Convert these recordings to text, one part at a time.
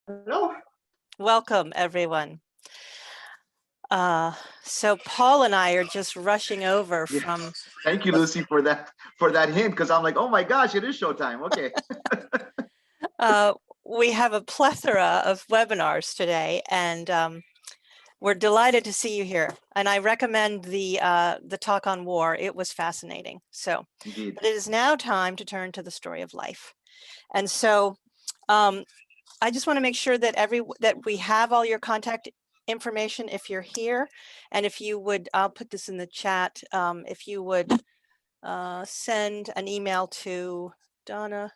Hello. Welcome, everyone. So Paul and I are just rushing over from. Thank you, Lucy, for that hint, because I'm like, oh my gosh, it is showtime. Okay. We have a plethora of webinars today, and we're delighted to see you here. And I recommend the talk on war. It was fascinating. So, Indeed. but it is now time to turn to the story of life. And so, I just want to make sure that we have all your contact information if you're here, and if you would, I'll put this in the chat. If you would send an email to Donna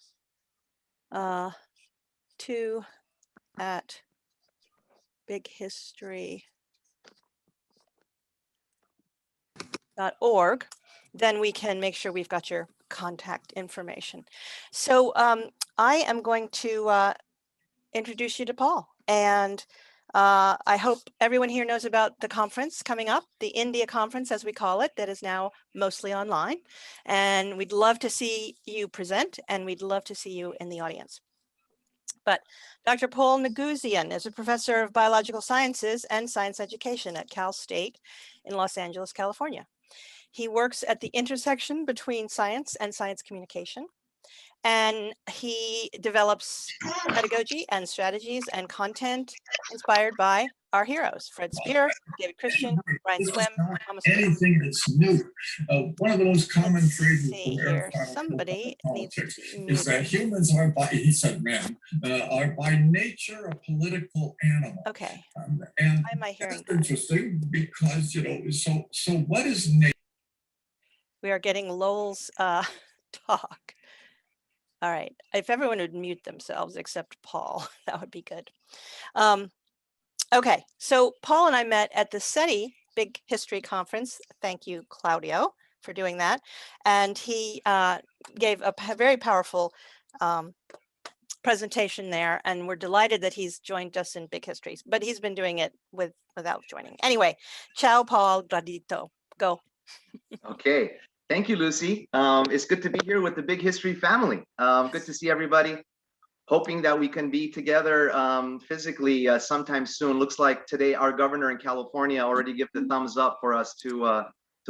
2@bighistory.org, then we can make sure we've got your contact information. So I am going to introduce you to Paul, and I hope everyone here knows about the conference coming up, the India conference, as we call it, that is now mostly online. And we'd love to see you present, and we'd love to see you in the audience. But Dr. Paul Narguizian is a professor of biological sciences and science education at Cal State in Los Angeles, California. He works at the intersection between science and science communication, and he develops pedagogy and strategies and content inspired by our heroes: Fred Spear, David Christian, Brian Swim, Thomas Ware. Anything that's new. One of the most common phrases Here, somebody needs to be is that humans are by, he said men, are by nature a political animal. Okay. And why am I hearing that's interesting because, you know, so what is nature? We are getting Lowell's talk. All right, if everyone would mute themselves except Paul, that would be good. Okay, so Paul and I met at the SETI Big History Conference. Thank you, Claudio, for doing that. And he gave a very powerful presentation there, and we're delighted that he's joined us in Big History, but he's been doing it without joining. Anyway, ciao, Paul, gradito, go. Okay. Thank you, Lucy. It's good to be here with the Big History family. Good to see everybody. Hoping that we can be together physically sometime soon. Looks like today our governor in California already gave the thumbs up for us to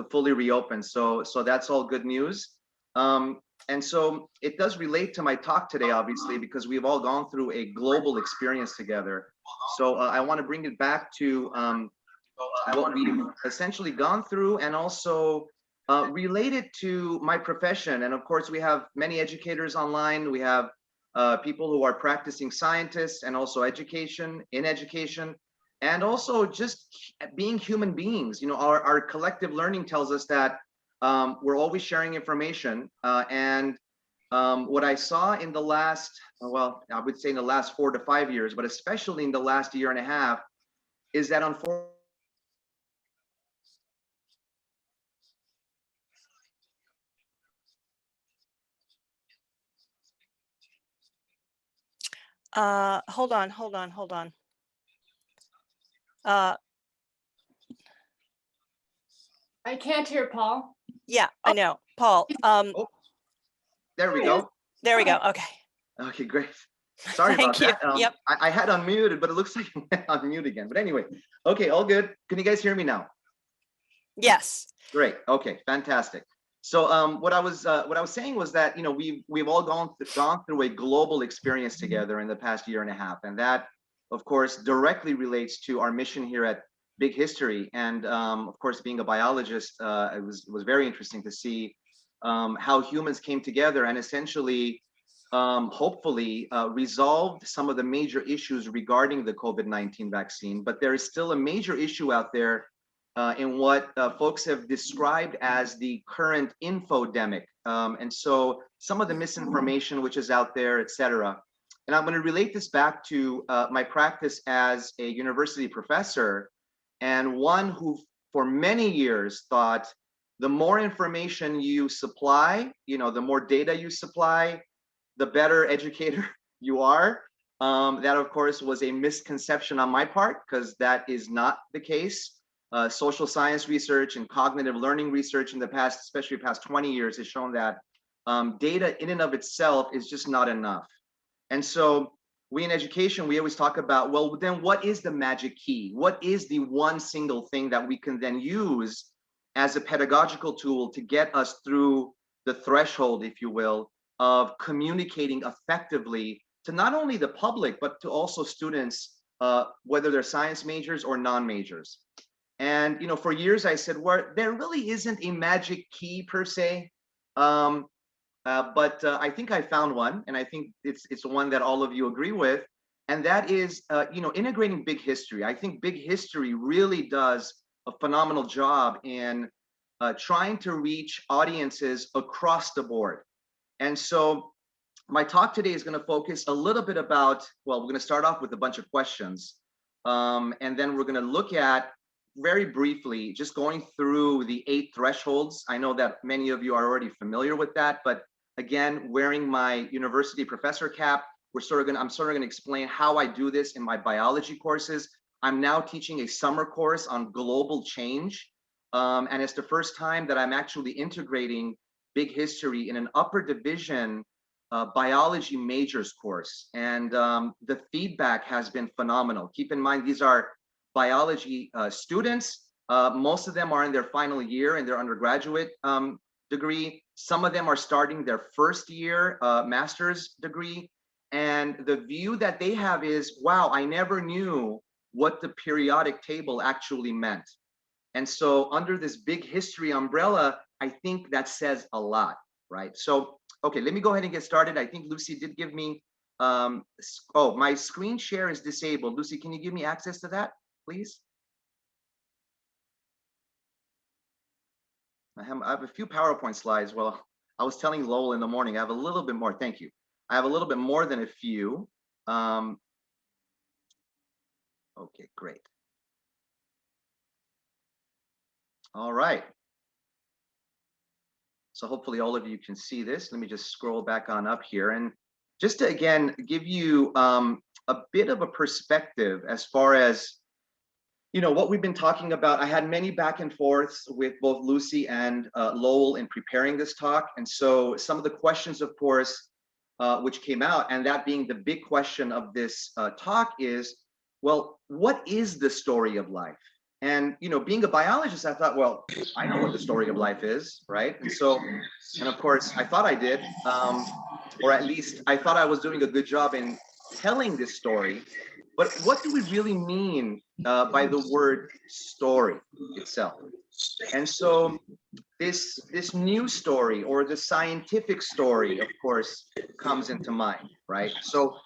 fully reopen. So that's all good news. And so it does relate to my talk today, obviously, because we've all gone through a global experience together. So I want to bring it back to what we've essentially gone through, and also related to my profession. And of course, we have many educators online. We have people who are practicing scientists, and also education, and also just being human beings. You know, our collective learning tells us that we're always sharing information. And what I saw in the last, well, I would say in the last 4 to 5 years, but especially in the last year and a half, is that unfortunately, hold on. I can't hear Paul. Yeah, I know, Paul. oh, there we go. There we go. Okay. Okay, great. Sorry Thank about you. that. Yep. I had unmuted, but it looks like it went on mute again. But anyway, okay, all good. Can you guys hear me now? Yes. Great. Okay, fantastic. So what I was saying was that, you know, we've all gone through a global experience together in the past year and a half, and that, of course, directly relates to our mission here at Big History. And of course, being a biologist, it was very interesting to see how humans came together and essentially, hopefully, resolved some of the major issues regarding the COVID-19 vaccine. But there is still a major issue out there in what folks have described as the current infodemic. And so some of the misinformation which is out there, et cetera. And I'm going to relate this back to my practice as a university professor, and one who for many years thought the more information you supply, you know, the more data you supply, the better educator you are. That, of course, was a misconception on my part, because that is not the case. Social science research and cognitive learning research in the past, especially past 20 years, has shown that data in and of itself is just not enough. And so we in education, we always talk about, well, then what is the magic key? What is the one single thing that we can then use as a pedagogical tool to get us through the threshold, if you will, of communicating effectively to not only the public, but to also students, whether they're science majors or non-majors. And, you know, for years I said, well, there really isn't a magic key per se. But I think I found one, and I think it's one that all of you agree with, and that is, you know, integrating big history. I think big history really does a phenomenal job in trying to reach audiences across the board. And so my talk today is going to focus a little bit about, well, we're going to start off with a bunch of questions, and then we're going to look at very briefly, just going through the 8 thresholds. I know that many of you are already familiar with that, but again, wearing my university professor cap, I'm sort of going to explain how I do this in my biology courses. I'm now teaching a summer course on global change, and it's the first time that I'm actually integrating big history in an upper division biology majors course, and the feedback has been phenomenal. Keep in mind, these are biology students. Most of them are in their final year in their undergraduate degree. Some of them are starting their first year master's degree. And the view that they have is, wow, I never knew what the periodic table actually meant. And so under this big history umbrella, I think that says a lot, right? So, okay, let me go ahead and get started. I think Lucy did give me, oh, my screen share is disabled. Lucy, can you give me access to that, please? I have a few PowerPoint slides. Well, I was telling Lowell in the morning, I have a little bit more, thank you. I have a little bit more than a few. Okay, great. All right. So hopefully all of you can see this. Let me just scroll back on up here. And just to, again, give you a bit of a perspective as far as, you know, what we've been talking about. I had many back and forths with both Lucy and Lowell in preparing this talk. And so some of the questions, of course, which came out, and that being the big question of this talk is, well, what is the story of life? And, you know, being a biologist, I thought, well, I know what the story of life is, right? And so, and of course, I thought I did, or at least I thought I was doing a good job in telling this story. But what do we really mean by the word story itself? And so this new story, or the scientific story, of course, comes into mind, right? So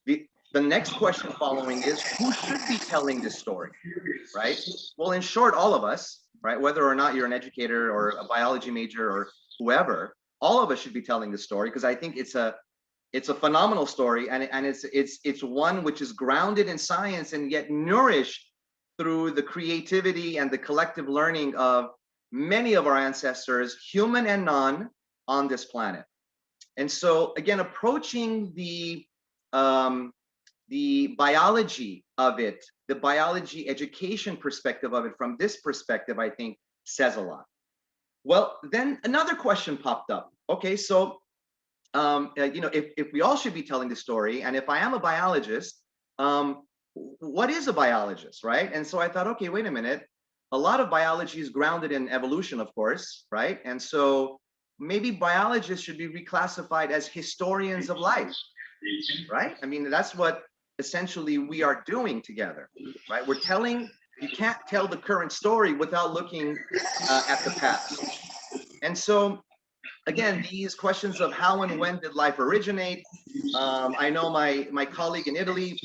the next question following is, who should be telling this story, right? Well, in short, all of us, right? Whether or not you're an educator or a biology major or whoever, all of us should be telling the story, because I think it's a phenomenal story, and it's one which is grounded in science and yet nourished through the creativity and the collective learning of many of our ancestors, human and non, on this planet. And so again, approaching the biology of it, the biology education perspective of it from this perspective, I think says a lot. Well, then another question popped up. Okay, so you know, if we all should be telling the story, and if I am a biologist, what is a biologist, right? And so I thought, okay, wait a minute. A lot of biology is grounded in evolution, of course, right? And so maybe biologists should be reclassified as historians of life, right? I mean, that's what essentially we are doing together, right? We're telling, you can't tell the current story without looking at the past. And so, again, these questions of how and when did life originate? I know my colleague in Italy,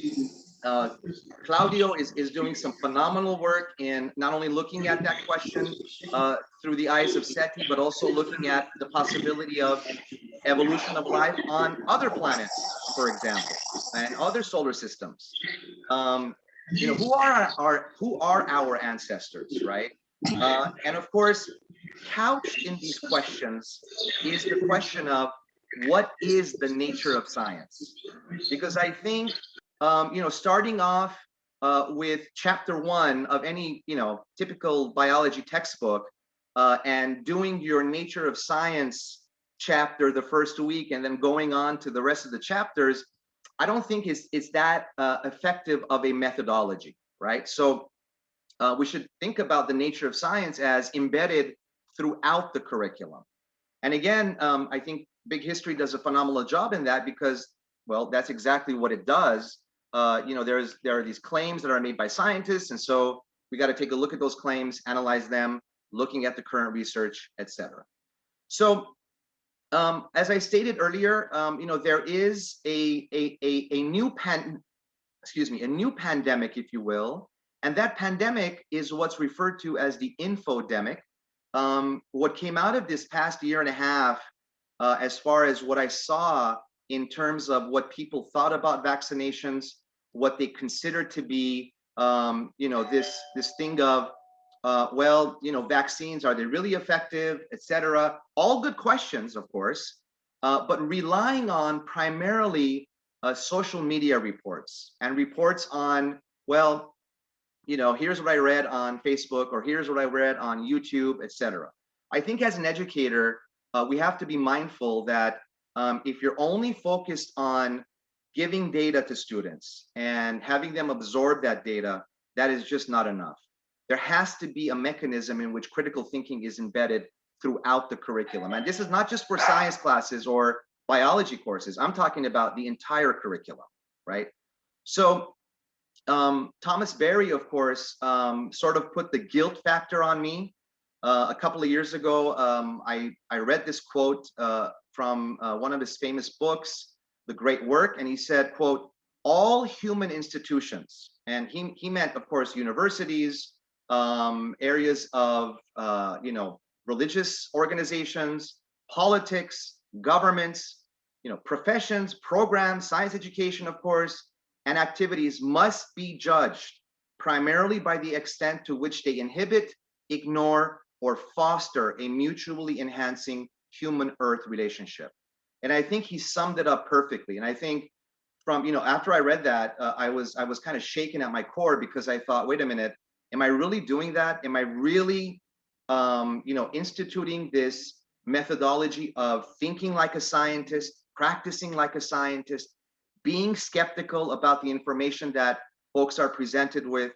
Claudio, is doing some phenomenal work in not only looking at that question through the eyes of SETI, but also looking at the possibility of evolution of life on other planets, for example, and other solar systems. You know, who are our ancestors, right? And of course, couched in these questions is the question of what is the nature of science? Because I think, you know, starting off with chapter 1 of any, you know, typical biology textbook, and doing your nature of science chapter the first week, and then going on to the rest of the chapters, I don't think it's that effective of a methodology, right? So we should think about the nature of science as embedded throughout the curriculum. And again, I think Big History does a phenomenal job in that because, well, that's exactly what it does. There are these claims that are made by scientists, and so we got to take a look at those claims, analyze them, looking at the current research, etc. So, as I stated earlier, there is a new pandemic, if you will, and that pandemic is what's referred to as the infodemic. What came out of this past year and a half, as far as what I saw in terms of what people thought about vaccinations, what they considered to be, this thing of, vaccines, are they really effective, etc. All good questions, of course, but relying on primarily social media reports and reports on, well, here's what I read on Facebook, or here's what I read on YouTube, etc. I think as an educator, we have to be mindful that if you're only focused on giving data to students and having them absorb that data, that is just not enough. There has to be a mechanism in which critical thinking is embedded throughout the curriculum. And this is not just for science classes or biology courses. I'm talking about the entire curriculum, right? So Thomas Berry, of course, sort of put the guilt factor on me. A couple of years ago, I read this quote from one of his famous books, The Great Work, and he said, quote, "All human institutions," and he meant, of course, universities, areas of, religious organizations, politics, governments, professions, programs, science education, of course, and activities must be judged primarily by the extent to which they inhibit, ignore, or foster a mutually enhancing human-earth relationship. And I think he summed it up perfectly. And I think from, after I read that, I was kind of shaken at my core, because I thought, wait a minute, am I really doing that? Am I really, instituting this methodology of thinking like a scientist, practicing like a scientist, being skeptical about the information that folks are presented with,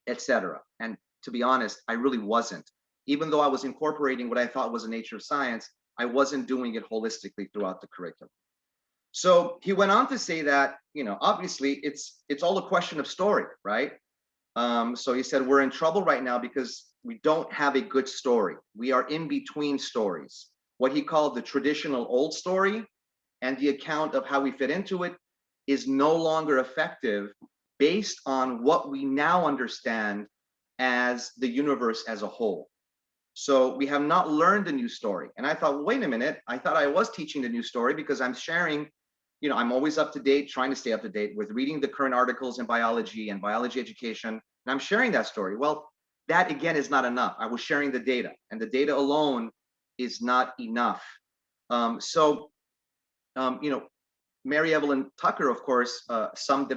etc. And to be honest, I really wasn't. Even though I was incorporating what I thought was the nature of science, I wasn't doing it holistically throughout the curriculum. So he went on to say that, obviously it's all a question of story, right? So he said, we're in trouble right now because we don't have a good story. We are in between stories. What he called the traditional old story and the account of how we fit into it is no longer effective based on what we now understand as the universe as a whole. So we have not learned a new story. And I thought, well, wait a minute, I thought I was teaching the new story because I'm sharing, I'm always up to date, trying to stay up to date with reading the current articles in biology and biology education, and I'm sharing that story. Well, that again is not enough. I was sharing the data, and the data alone is not enough. Mary Evelyn Tucker, of course, summed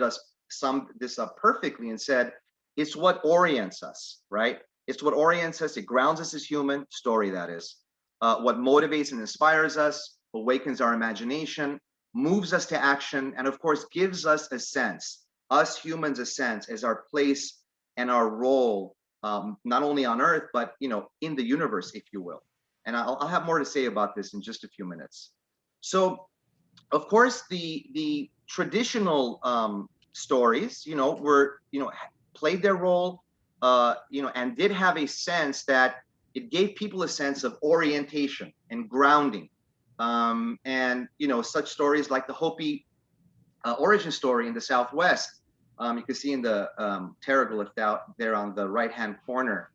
this up perfectly and said, it's what orients us, right? It's what orients us. It grounds us as human, story that is. What motivates and inspires us, awakens our imagination, moves us to action, and of course, gives us a sense, us humans a sense as our place and our role, not only on Earth, but in the universe, if you will. And I'll have more to say about this in just a few minutes. So, of course, the traditional stories, were, played their role, and did have a sense that it gave people a sense of orientation and grounding. And such stories like the Hopi origin story in the Southwest, you can see in the pteroglyph out there on the right-hand corner,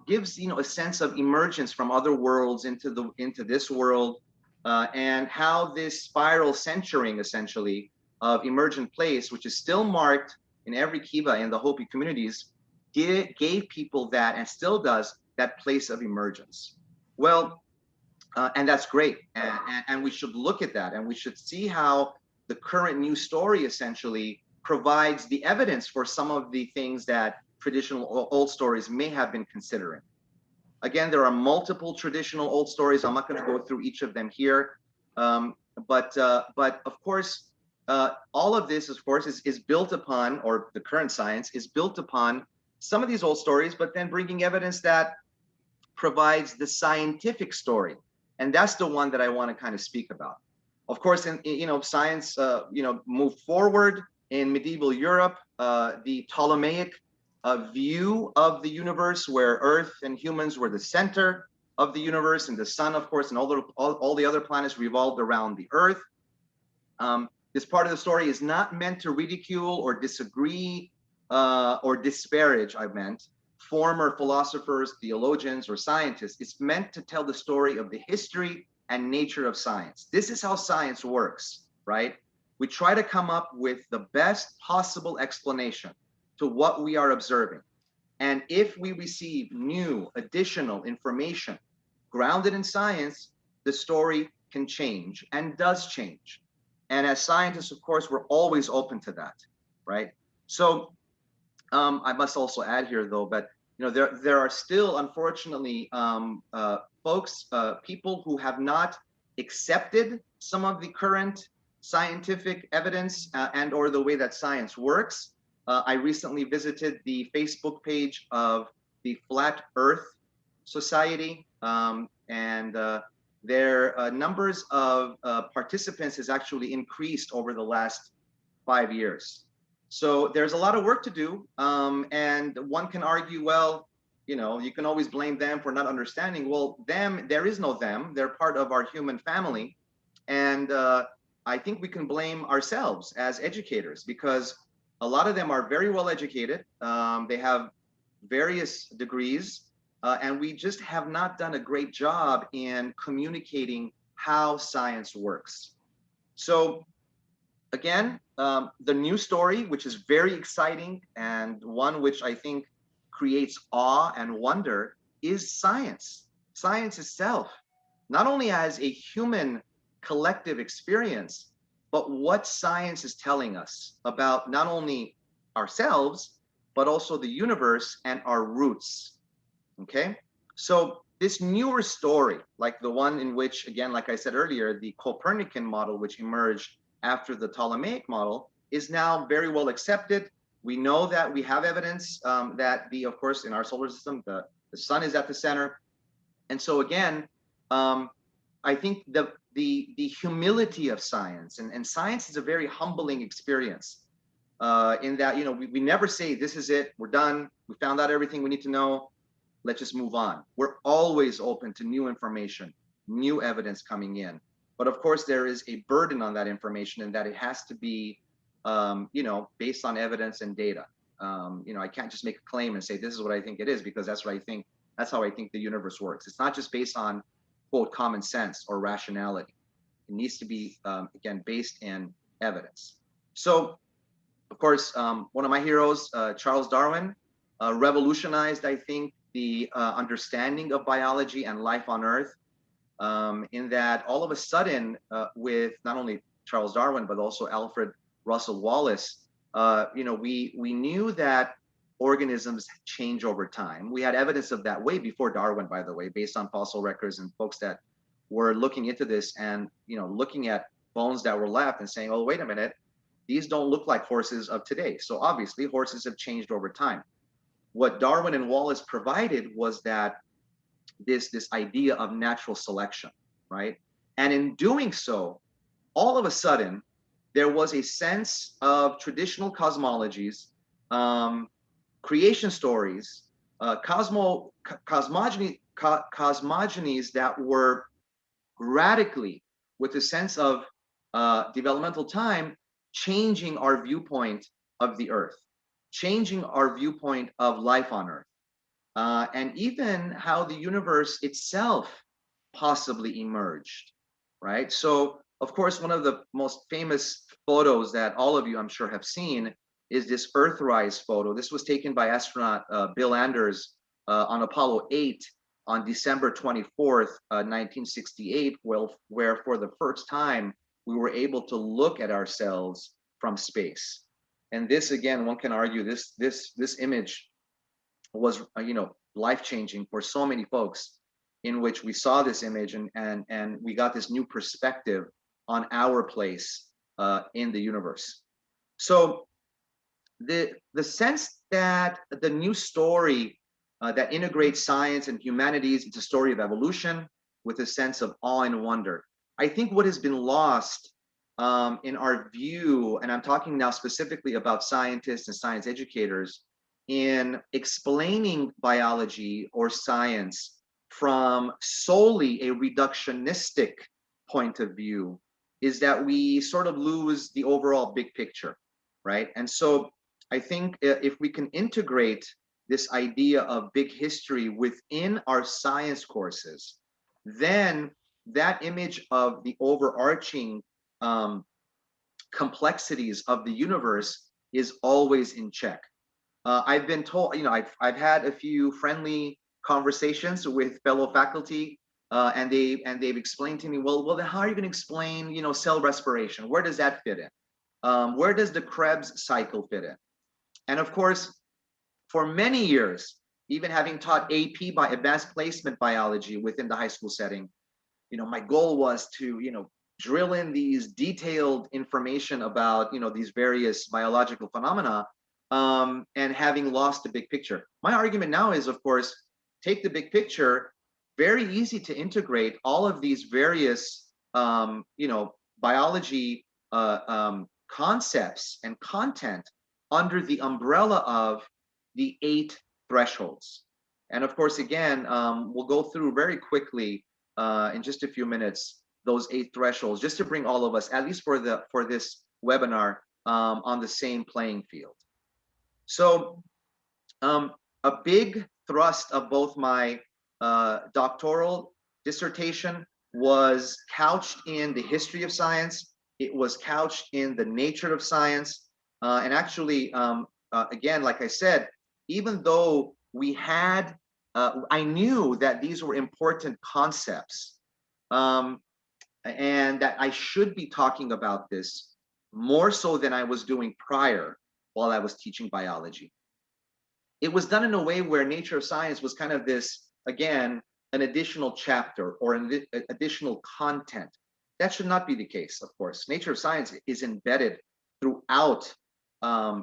gives a sense of emergence from other worlds into this world, and how this spiral centering essentially of emergent place, which is still marked in every kiva in the Hopi communities, gave people that, and still does, that place of emergence. Well, and that's great, and we should look at that, and we should see how the current news story essentially provides the evidence for some of the things that traditional old stories may have been considering. Again, there are multiple traditional old stories. I'm not going to go through each of them here, but of course, all of this, of course, is built upon, or the current science is built upon some of these old stories, but then bringing evidence that provides the scientific story. And that's the one that I want to kind of speak about. Of course, science, moved forward in medieval Europe. The Ptolemaic view of the universe, where Earth and humans were the center of the universe, and the sun, of course, and all the other planets revolved around the Earth. This part of the story is not meant to ridicule or disagree or disparage, I meant, former philosophers, theologians, or scientists. It's meant to tell the story of the history and nature of science. This is how science works, right? We try to come up with the best possible explanation to what we are observing. And if we receive new, additional information grounded in science, the story can change and does change. And as scientists, of course, we're always open to that, right? So I must also add here, though, but there are still, unfortunately, people who have not accepted some of the current scientific evidence and or the way that science works. I recently visited the Facebook page of the Flat Earth Society, and their numbers of participants has actually increased over the last 5 years. So there's a lot of work to do, and one can argue, well, you can always blame them for not understanding. Well, there is no them. They're part of our human family, and I think we can blame ourselves as educators, because a lot of them are very well educated. They have various degrees, and we just have not done a great job in communicating how science works. So again, the new story, which is very exciting and one which I think creates awe and wonder, is science. Science itself, not only as a human collective experience, but what science is telling us about not only ourselves, but also the universe and our roots. Okay, so this newer story, like the one in which, again, like I said earlier, the Copernican model, which emerged after the Ptolemaic model, is now very well accepted. We know that we have evidence that of course, in our solar system, the sun is at the center. And so again, I think the humility of science, and science is a very humbling experience in that, we never say, this is it, we're done, we found out everything we need to know, let's just move on. We're always open to new information, new evidence coming in. But of course, there is a burden on that information, and that it has to be, based on evidence and data. I can't just make a claim and say, this is what I think it is, because that's what I think, that's how I think the universe works. It's not just based on, quote, common sense or rationality. It needs to be, again, based in evidence. So, of course, one of my heroes, Charles Darwin, revolutionized, I think, the understanding of biology and life on Earth, in that all of a sudden, with not only Charles Darwin, but also Alfred Russel Wallace, we knew that organisms change over time. We had evidence of that way before Darwin, by the way, based on fossil records and folks that were looking into this and, looking at bones that were left and saying, oh, wait a minute, these don't look like horses of today. So obviously horses have changed over time. What Darwin and Wallace provided was that this idea of natural selection, right? And in doing so, all of a sudden, there was a sense of traditional cosmologies, creation stories, cosmogonies that were radically, with a sense of developmental time, changing our viewpoint of the Earth, changing our viewpoint of life on Earth, and even how the universe itself possibly emerged, right? So, of course, one of the most famous photos that all of you, I'm sure, have seen is this Earthrise photo. This was taken by astronaut Bill Anders on Apollo 8 on December 24th, 1968, where for the first time we were able to look at ourselves from space. And this, again, one can argue this image was, life-changing for so many folks, in which we saw this image and we got this new perspective on our place in the universe. So the sense that the new story that integrates science and humanities, it's a story of evolution with a sense of awe and wonder. I think what has been lost in our view, and I'm talking now specifically about scientists and science educators, in explaining biology or science from solely a reductionistic point of view, is that we sort of lose the overall big picture, right? And so I think if we can integrate this idea of big history within our science courses, then that image of the overarching complexities of the universe is always in check. I've been told, I've had a few friendly conversations with fellow faculty, and they've explained to me, well, then how are you going to explain, cell respiration? Where does that fit in? Where does the Krebs cycle fit in? And of course, for many years, even having taught AP by advanced placement biology within the high school setting, my goal was to, drill in these detailed information about, these various biological phenomena, and having lost the big picture. My argument now is, of course, take the big picture, very easy to integrate all of these various, biology concepts and content under the umbrella of the 8 thresholds. And of course, again, we'll go through very quickly in just a few minutes those 8 thresholds, just to bring all of us, at least for this webinar, on the same playing field. So a big thrust of both my doctoral dissertation was couched in the history of science. It was couched in the nature of science. And actually, again, like I said, even though we had, I knew that these were important concepts, and that I should be talking about this more so than I was doing prior while I was teaching biology. It was done in a way where nature of science was kind of this, again, an additional chapter or an additional content. That should not be the case, of course. Nature of science is embedded throughout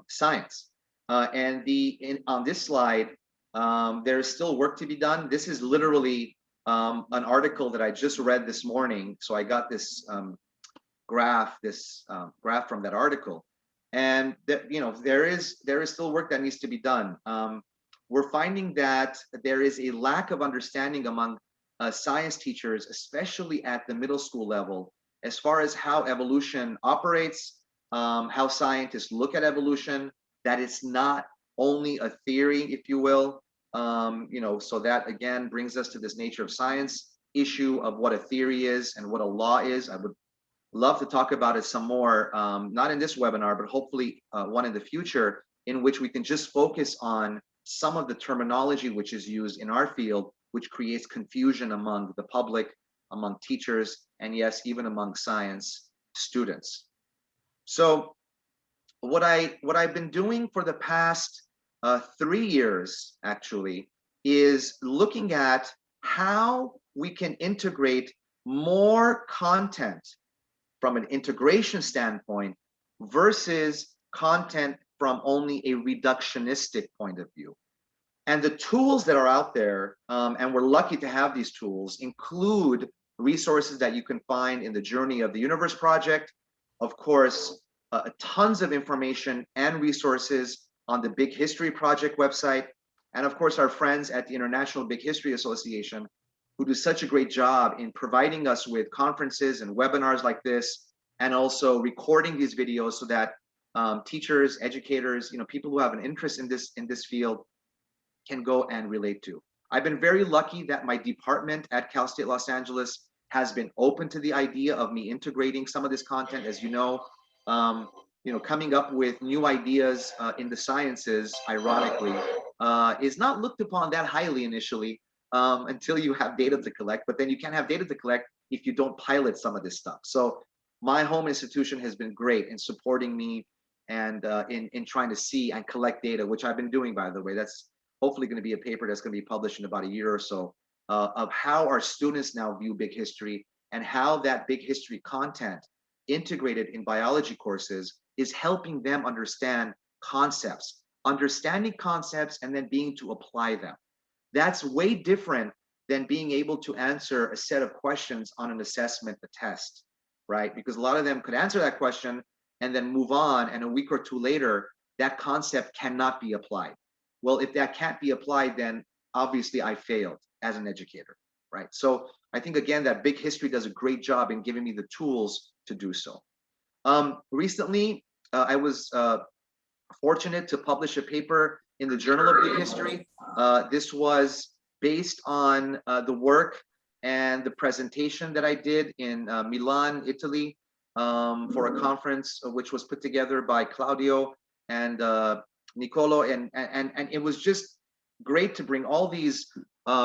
science. And on this slide, there is still work to be done. This is literally an article that I just read this morning. So I got this graph from that article. And there is still work that needs to be done. We're finding that there is a lack of understanding among science teachers, especially at the middle school level, as far as how evolution operates, how scientists look at evolution, that it's not only a theory, if you will. So that again brings us to this nature of science issue of what a theory is and what a law is. I would love to talk about it some more, not in this webinar, but hopefully one in the future, in which we can just focus on some of the terminology which is used in our field, which creates confusion among the public, among teachers, and yes, even among science students. So what I've been doing for the past 3 years, actually, is looking at how we can integrate more content from an integration standpoint versus content from only a reductionistic point of view. And the tools that are out there, and we're lucky to have these tools, include resources that you can find in the Journey of the Universe project. Of course, tons of information and resources on the Big History Project website. And of course, our friends at the International Big History Association, who do such a great job in providing us with conferences and webinars like this, and also recording these videos so that teachers, educators, people who have an interest in this field can go and relate to. I've been very lucky that my department at Cal State Los Angeles has been open to the idea of me integrating some of this content. As you know, coming up with new ideas in the sciences, ironically, is not looked upon that highly initially until you have data to collect. But then you can't have data to collect if you don't pilot some of this stuff. So my home institution has been great in supporting me and in trying to see and collect data, which I've been doing, by the way. That's hopefully going to be a paper that's going to be published in about a year or so, of how our students now view big history and how that big history content integrated in biology courses is helping them understand concepts, understanding concepts, and then being to apply them. That's way different than being able to answer a set of questions on an assessment, a test, right? Because a lot of them could answer that question and then move on, and a week or two later, that concept cannot be applied. Well, if that can't be applied, then obviously I failed as an educator, right? So I think, again, that Big History does a great job in giving me the tools to do so. Recently, I was fortunate to publish a paper in the Journal of Big History. This was based on the work and the presentation that I did in Milan, Italy, for a conference which was put together by Claudio and Nicolo, and it was just great to bring all these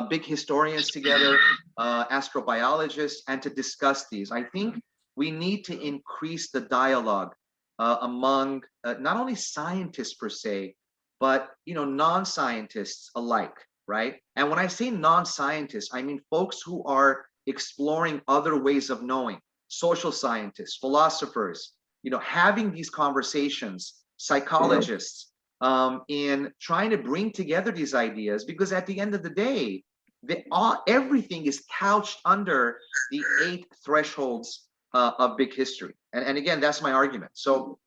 big historians together, astrobiologists, and to discuss these. I think we need to increase the dialogue among not only scientists per se, but non-scientists alike, right? And when I say non-scientists, I mean folks who are exploring other ways of knowing, social scientists, philosophers, having these conversations, psychologists, in trying to bring together these ideas, because at the end of the day, everything is couched under the 8 thresholds of big history. And again, that's my argument. So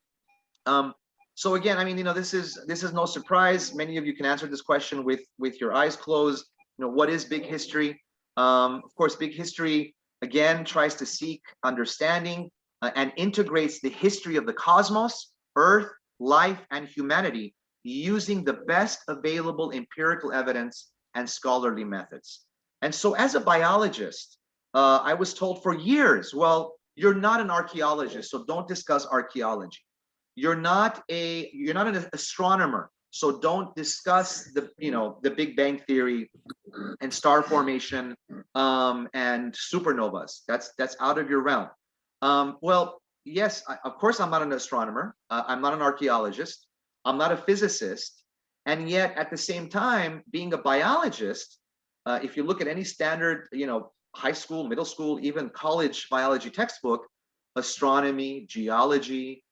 again, I mean, this is no surprise. Many of you can answer this question with your eyes closed. What is big history? Of course, big history, again, tries to seek understanding and integrates the history of the cosmos, Earth, life, and humanity using the best available empirical evidence and scholarly methods. And so as a biologist, I was told for years, well, you're not an archaeologist, so don't discuss archaeology. You're not an astronomer, so don't discuss the Big Bang Theory and star formation and supernovas. That's out of your realm. Well, yes, of course, I'm not an astronomer. I'm not an archaeologist. I'm not a physicist. And yet, at the same time, being a biologist, if you look at any standard, high school, middle school, even college biology textbook, astronomy, geology,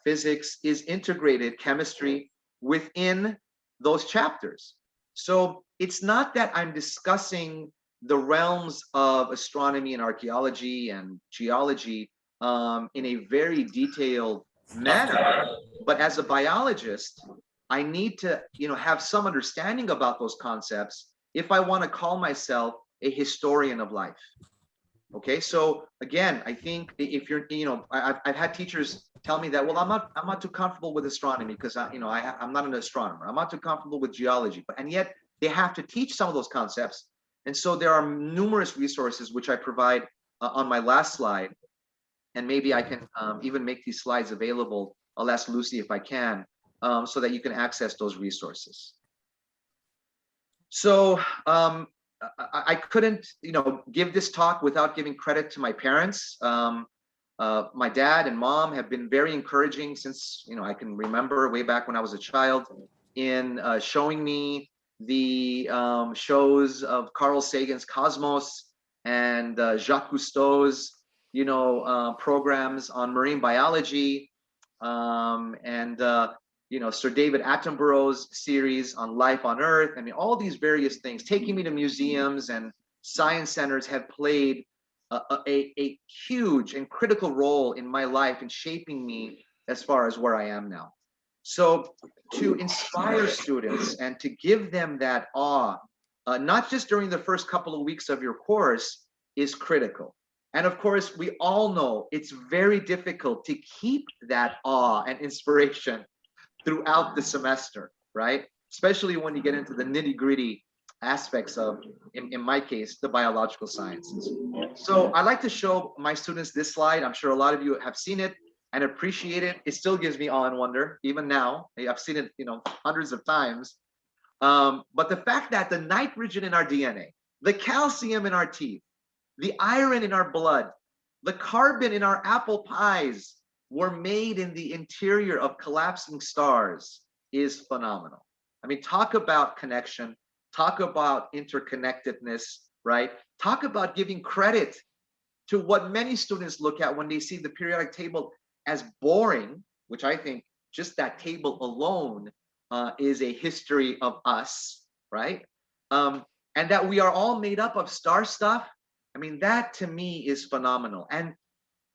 physics is integrated, chemistry within those chapters. So it's not that I'm discussing the realms of astronomy and archaeology and geology in a very detailed manner, but as a biologist, I need to have some understanding about those concepts if I want to call myself a historian of life. Okay, so again, I think if you're, I've had teachers tell me that, well, I'm not too comfortable with astronomy because I'm not an astronomer. I'm not too comfortable with geology, and yet they have to teach some of those concepts. And so there are numerous resources which I provide on my last slide, and maybe I can even make these slides available. I'll ask Lucy if I can, so that you can access those resources. So I couldn't, give this talk without giving credit to my parents. My dad and mom have been very encouraging since, I can remember way back when I was a child, in showing me the shows of Carl Sagan's Cosmos and Jacques Cousteau's, programs on marine biology, and Sir David Attenborough's series on life on Earth. I mean, all these various things, taking me to museums and science centers, have played a huge and critical role in my life in shaping me as far as where I am now. So to inspire students and to give them that awe, not just during the first couple of weeks of your course, is critical. And of course, we all know it's very difficult to keep that awe and inspiration throughout the semester, right? Especially when you get into the nitty-gritty aspects of, in my case, the biological sciences. So I like to show my students this slide. I'm sure a lot of you have seen it and appreciate it. It still gives me awe and wonder, even now. I've seen it, hundreds of times. But the fact that the nitrogen in our DNA, the calcium in our teeth, the iron in our blood, the carbon in our apple pies were made in the interior of collapsing stars is phenomenal. I mean, talk about connection, talk about interconnectedness, right? Talk about giving credit to what many students look at when they see the periodic table as boring, which I think just that table alone is a history of us, right? And that we are all made up of star stuff. I mean, that to me is phenomenal. And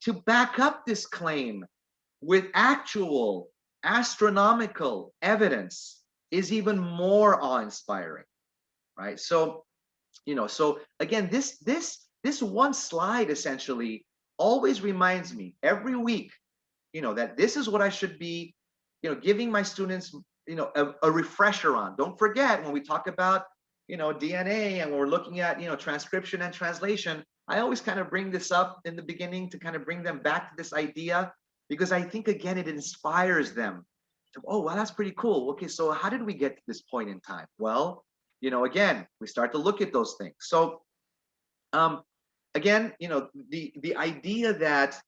to back up this claim with actual astronomical evidence is even more awe-inspiring, right? So, so again, this one slide essentially always reminds me every week, that this is what I should be, giving my students, a refresher on. Don't forget when we talk about, DNA and when we're looking at, transcription and translation, I always kind of bring this up in the beginning to kind of bring them back to this idea, because I think, again, it inspires them to, oh, well, that's pretty cool. Okay, so how did we get to this point in time? Well, again, we start to look at those things. So, again, the idea that,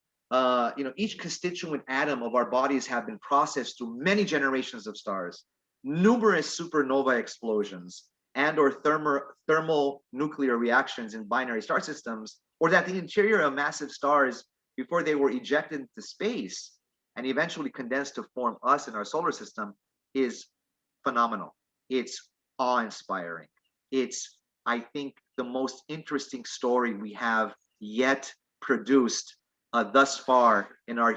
each constituent atom of our bodies have been processed through many generations of stars, numerous supernova explosions, and or thermonuclear reactions in binary star systems, or that the interior of massive stars before they were ejected into space and eventually condensed to form us in our solar system is phenomenal. It's awe-inspiring. It's, I think, the most interesting story we have yet produced thus far in our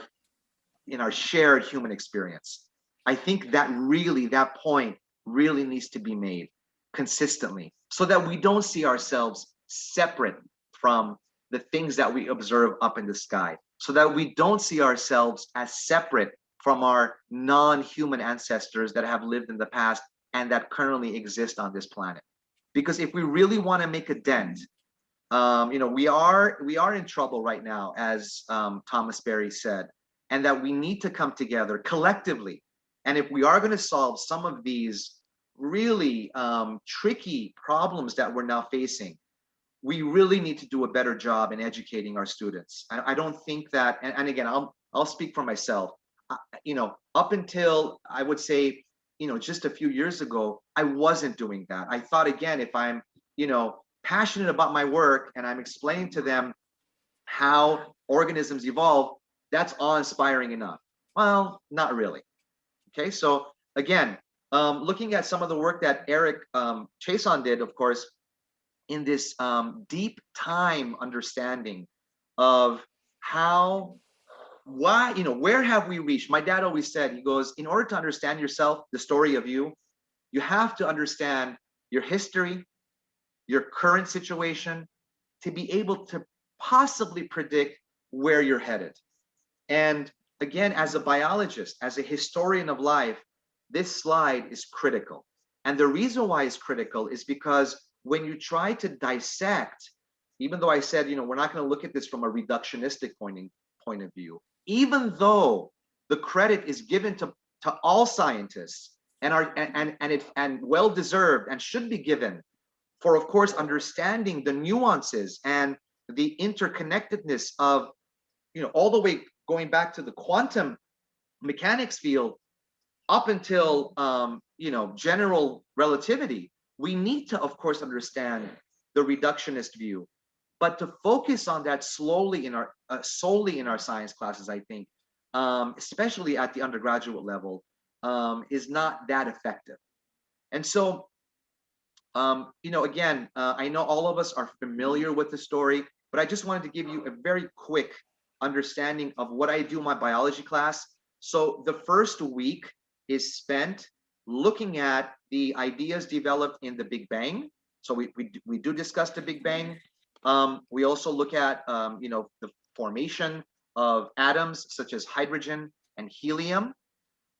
shared human experience. I think that point really needs to be made consistently, so that we don't see ourselves separate from the things that we observe up in the sky, so that we don't see ourselves as separate from our non-human ancestors that have lived in the past and that currently exist on this planet. Because if we really want to make a dent, we are in trouble right now, as Thomas Berry said, and that we need to come together collectively. And if we are going to solve some of these really tricky problems that we're now facing, we really need to do a better job in educating our students. I don't think that, and again, I'll speak for myself. Up until, I would say, just a few years ago, I wasn't doing that. I thought, again, if I'm, passionate about my work and I'm explaining to them how organisms evolve, that's awe-inspiring enough. Well, not really. Okay, so again, looking at some of the work that Eric Chason did, of course, in this deep time understanding of why, where have we reached? My dad always said, he goes, in order to understand yourself, the story of you have to understand your history, your current situation, to be able to possibly predict where you're headed. And again, as a biologist, as a historian of life, this slide is critical. And the reason why it's critical is because when you try to dissect, even though I said, we're not going to look at this from a reductionistic point of view, even though the credit is given to all scientists and well deserved and should be given for, of course, understanding the nuances and the interconnectedness of, all the way going back to the quantum mechanics field up until, general relativity, we need to, of course, understand the reductionist view. But to focus on that solely in our science classes, I think, especially at the undergraduate level, is not that effective. And so, again, I know all of us are familiar with the story, but I just wanted to give you a very quick understanding of what I do in my biology class. So the first week is spent looking at the ideas developed in the Big Bang. So we do discuss the Big Bang. We also look at, the formation of atoms such as hydrogen and helium.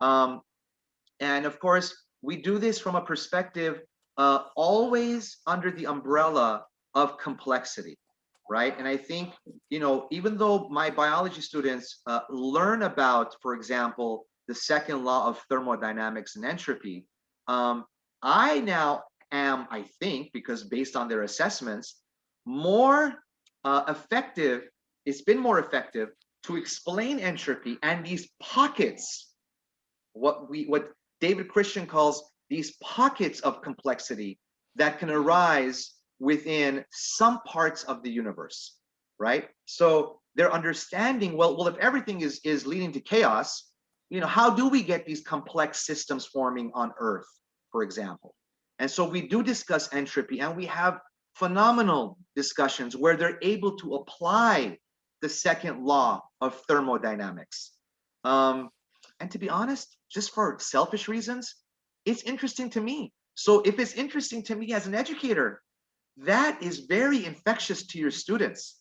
And of course, we do this from a perspective always under the umbrella of complexity, right? And I think, even though my biology students learn about, for example, the second law of thermodynamics and entropy, I now am, I think, because based on their assessments, more effective, it's been more effective to explain entropy and these pockets, what David Christian calls these pockets of complexity that can arise within some parts of the universe. right? So they're understanding, well, if everything is leading to chaos, how do we get these complex systems forming on Earth, for example? And so we do discuss entropy, and we have phenomenal discussions where they're able to apply the second law of thermodynamics. And to be honest, just for selfish reasons, it's interesting to me. So if it's interesting to me as an educator, that is very infectious to your students.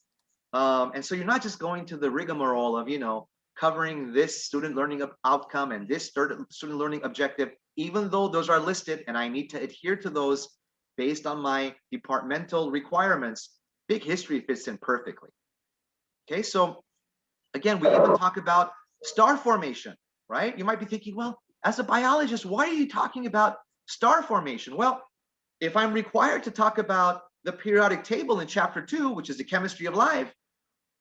And so you're not just going to the rigmarole of, covering this student learning outcome and this student learning objective, even though those are listed and I need to adhere to those based on my departmental requirements. Big history fits in perfectly. Okay, so again, we even talk about star formation, right? You might be thinking, well, as a biologist, why are you talking about star formation? Well, if I'm required to talk about the periodic table in chapter 2, which is the chemistry of life,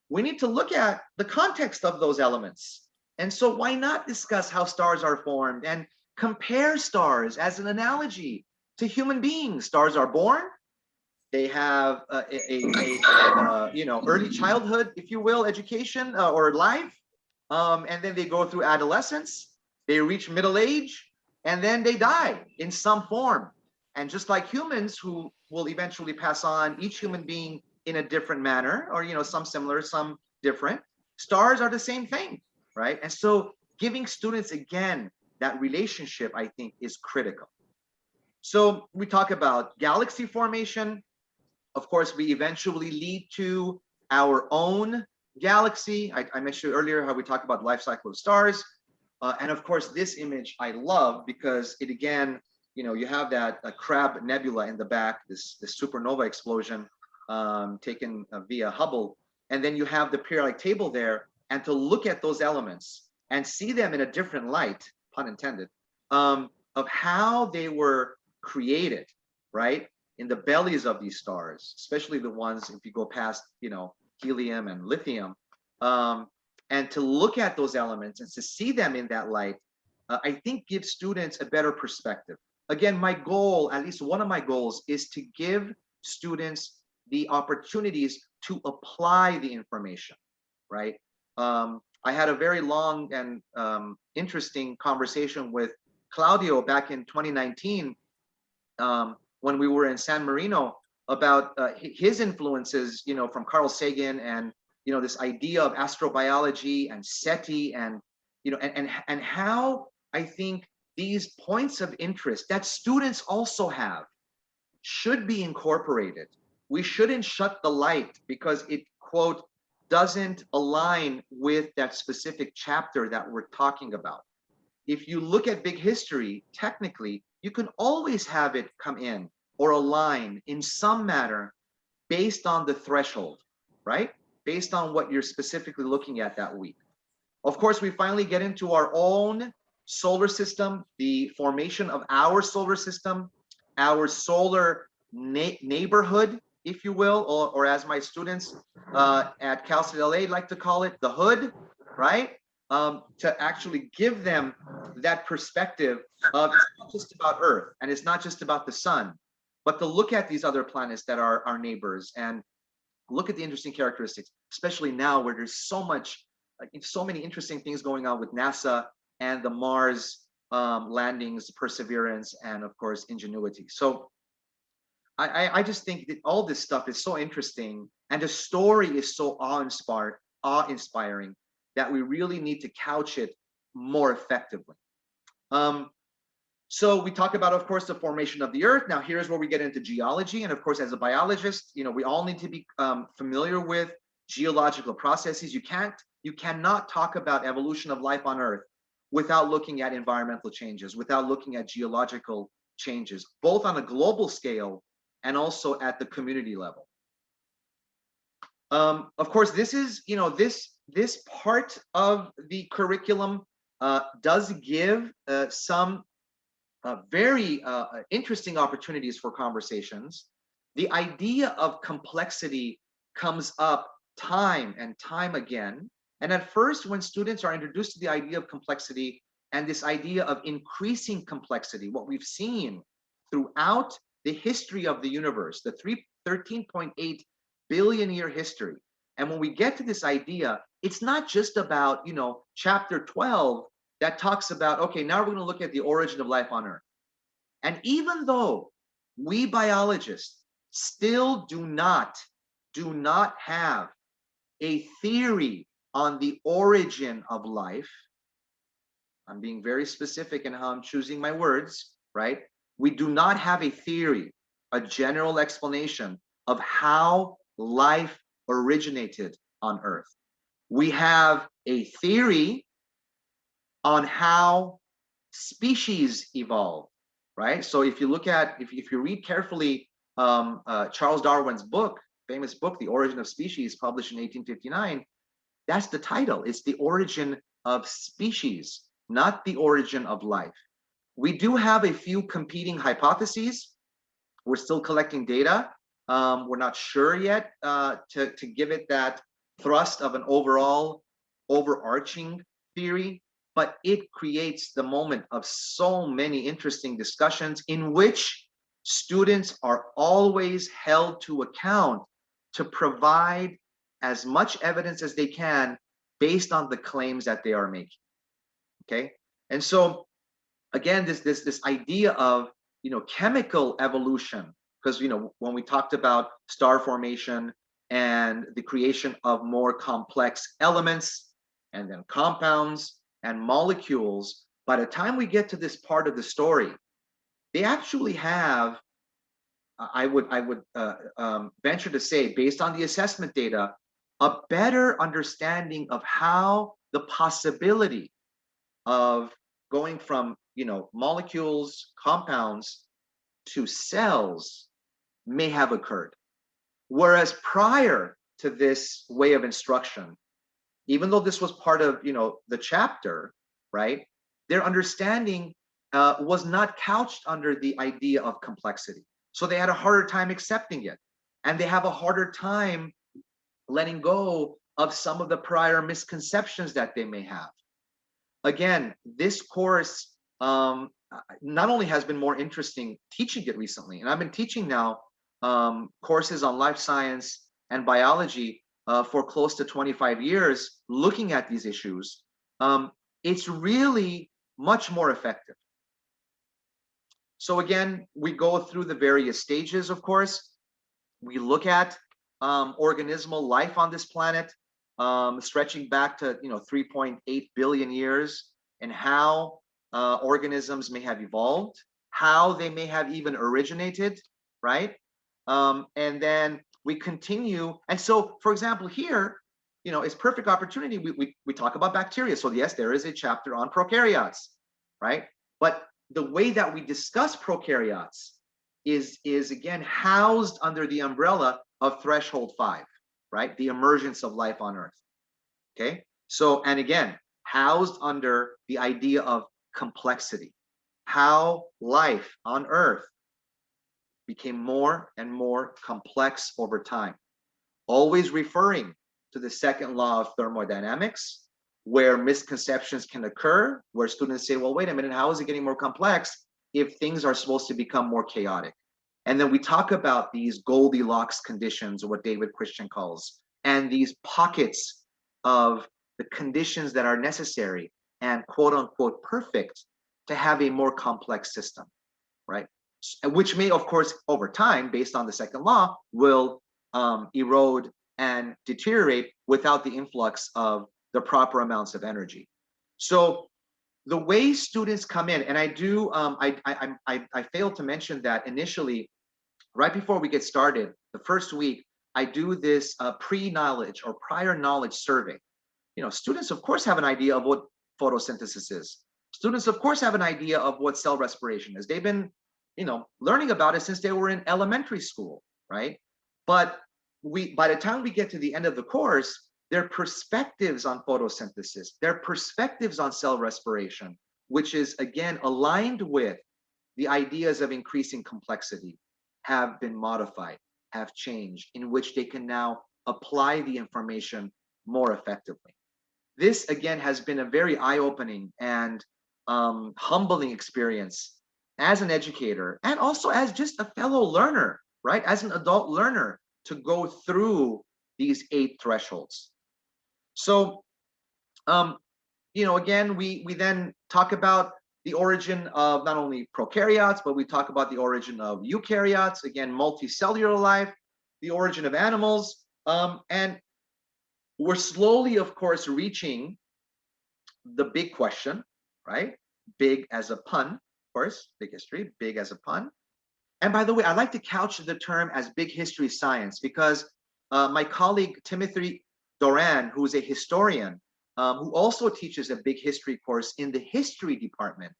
we need to look at the context of those elements. And so why not discuss how stars are formed and compare stars as an analogy to human beings? Stars are born, they have early childhood, if you will, education or life, and then they go through adolescence, they reach middle age, and then they die in some form. And just like humans who will eventually pass on, each human being in a different manner, or some similar, some different, stars are the same thing, right? And so giving students, again, that relationship, I think, is critical. So we talk about galaxy formation. Of course, we eventually lead to our own galaxy. I mentioned earlier how we talk about the life cycle of stars. And of course, this image I love because it, again, you have that Crab Nebula in the back, this supernova explosion taken via Hubble. And then you have the periodic table there. And to look at those elements and see them in a different light, pun intended, of how they were created, right? In the bellies of these stars, especially the ones, if you go past, helium and lithium, and to look at those elements and to see them in that light, I think gives students a better perspective. Again, my goal, at least one of my goals, is to give students the opportunities to apply the information, right? I had a very long and interesting conversation with Claudio back in 2019 when we were in San Marino about his influences, from Carl Sagan and, this idea of astrobiology and SETI and, and how I think these points of interest that students also have should be incorporated. We shouldn't shut the light because it, quote, doesn't align with that specific chapter that we're talking about. If you look at big history, technically, you can always have it come in or align in some manner based on the threshold, right? Based on what you're specifically looking at that week. Of course, we finally get into our own solar system, the formation of our solar system, our solar neighborhood, if you will, or as my students at Cal State LA like to call it, the hood, right? To actually give them that perspective of it's not just about Earth and it's not just about the sun, but to look at these other planets that are our neighbors and look at the interesting characteristics, especially now where there's so many interesting things going on with NASA and the Mars landings, Perseverance, and of course, Ingenuity. So I just think that all this stuff is so interesting and the story is so awe-inspiring that we really need to couch it more effectively. So we talk about, of course, the formation of the Earth. Now, here's where we get into geology. And of course, as a biologist, we all need to be familiar with geological processes. You cannot talk about evolution of life on Earth without looking at environmental changes, without looking at geological changes, both on a global scale and also at the community level. Of course, this is, this part of the curriculum does give some very interesting opportunities for conversations. The idea of complexity comes up time and time again. And at first, when students are introduced to the idea of complexity and this idea of increasing complexity, what we've seen throughout the history of the universe, the 13.8 billion year history, And when we get to this idea, it's not just about, chapter 12 that talks about, okay, now we're going to look at the origin of life on Earth. And even though we biologists still do not have a theory on the origin of life, I'm being very specific in how I'm choosing my words, right? We do not have a theory, a general explanation of how life originated on Earth. We have a theory on how species evolved, right? So if you look at, if you read carefully Charles Darwin's book, famous book, The Origin of Species, published in 1859, that's the title. It's the origin of species, not the origin of life. We do have a few competing hypotheses. We're still collecting data. We're not sure yet to give it that thrust of an overall overarching theory, but it creates the moment of so many interesting discussions in which students are always held to account to provide as much evidence as they can based on the claims that they are making. Okay, and so again, this idea of chemical evolution, because when we talked about star formation and the creation of more complex elements and then compounds and molecules, by the time we get to this part of the story, they actually have, I would venture to say, based on the assessment data, a better understanding of how the possibility of going from molecules, compounds to cells may have occurred. Whereas prior to this way of instruction, even though this was part of the chapter, right, their understanding was not couched under the idea of complexity. So they had a harder time accepting it, and they have a harder time letting go of some of the prior misconceptions that they may have. Again, this course not only has been more interesting teaching it recently, and I've been teaching now courses on life science and biology for close to 25 years, looking at these issues. It's really much more effective. So again, we go through the various stages, of course. We look at organismal life on this planet, stretching back to 3.8 billion years, and how organisms may have evolved, how they may have even originated, right? And then we continue. And so, for example, here, it's perfect opportunity. We talk about bacteria. So yes, there is a chapter on prokaryotes, right? But the way that we discuss prokaryotes is again housed under the umbrella of threshold 5, right? The emergence of life on Earth. Okay. So, and again, housed under the idea of complexity, how life on Earth became more and more complex over time, always referring to the second law of thermodynamics, where misconceptions can occur, where students say, well, wait a minute, how is it getting more complex if things are supposed to become more chaotic? And then we talk about these Goldilocks conditions, or what David Christian calls, and these pockets of the conditions that are necessary and quote unquote perfect to have a more complex system, right? Which may, of course, over time, based on the second law, will erode and deteriorate without the influx of the proper amounts of energy. So the way students come in, and I do, I failed to mention that initially, right before we get started, the first week, I do this pre-knowledge or prior knowledge survey. Students, of course, have an idea of what photosynthesis is. Students, of course, have an idea of what cell respiration is. They've been, learning about it since they were in elementary school, right? But by the time we get to the end of the course, their perspectives on photosynthesis, their perspectives on cell respiration, which is again aligned with the ideas of increasing complexity, have been modified, have changed, in which they can now apply the information more effectively. This again has been a very eye-opening and humbling experience as an educator, and also as just a fellow learner, right? As an adult learner, to go through these 8 thresholds. So, again, we then talk about the origin of not only prokaryotes, but we talk about the origin of eukaryotes, again, multicellular life, the origin of animals, and we're slowly, of course, reaching the big question, right? Big as a pun, of course, big history, big as a pun. And by the way, I like to couch the term as big history science because my colleague Timothy Doran, who is a historian, who also teaches a big history course in the history department,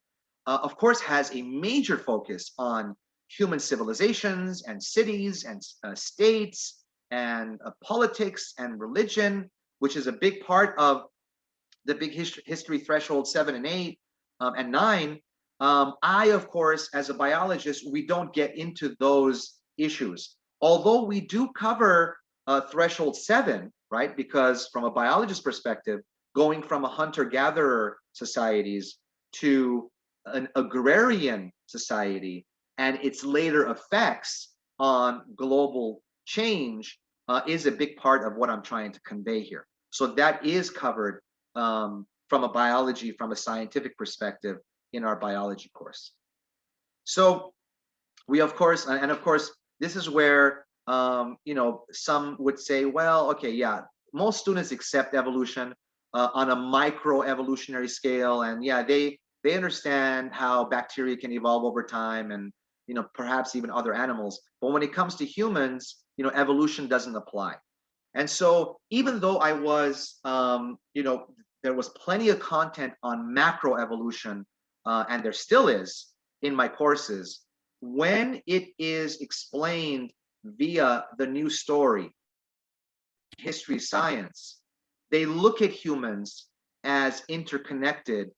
of course, has a major focus on human civilizations and cities and states and politics and religion, which is a big part of the big history threshold 7 and 8 and 9. I, of course, as a biologist, we don't get into those issues. Although we do cover threshold 7, right? Because from a biologist perspective, going from a hunter-gatherer societies to an agrarian society and its later effects on global change is a big part of what I'm trying to convey here. So that is covered from a biology, from a scientific perspective in our biology course. So we, of course, and of course, this is where, some would say, well, okay, yeah, most students accept evolution on a micro evolutionary scale. And yeah, they understand how bacteria can evolve over time and, perhaps even other animals. But when it comes to humans, evolution doesn't apply. And so even though I was, there was plenty of content on macro evolution, and there still is in my courses, when it is explained via the new story, history science, they look at humans as interconnected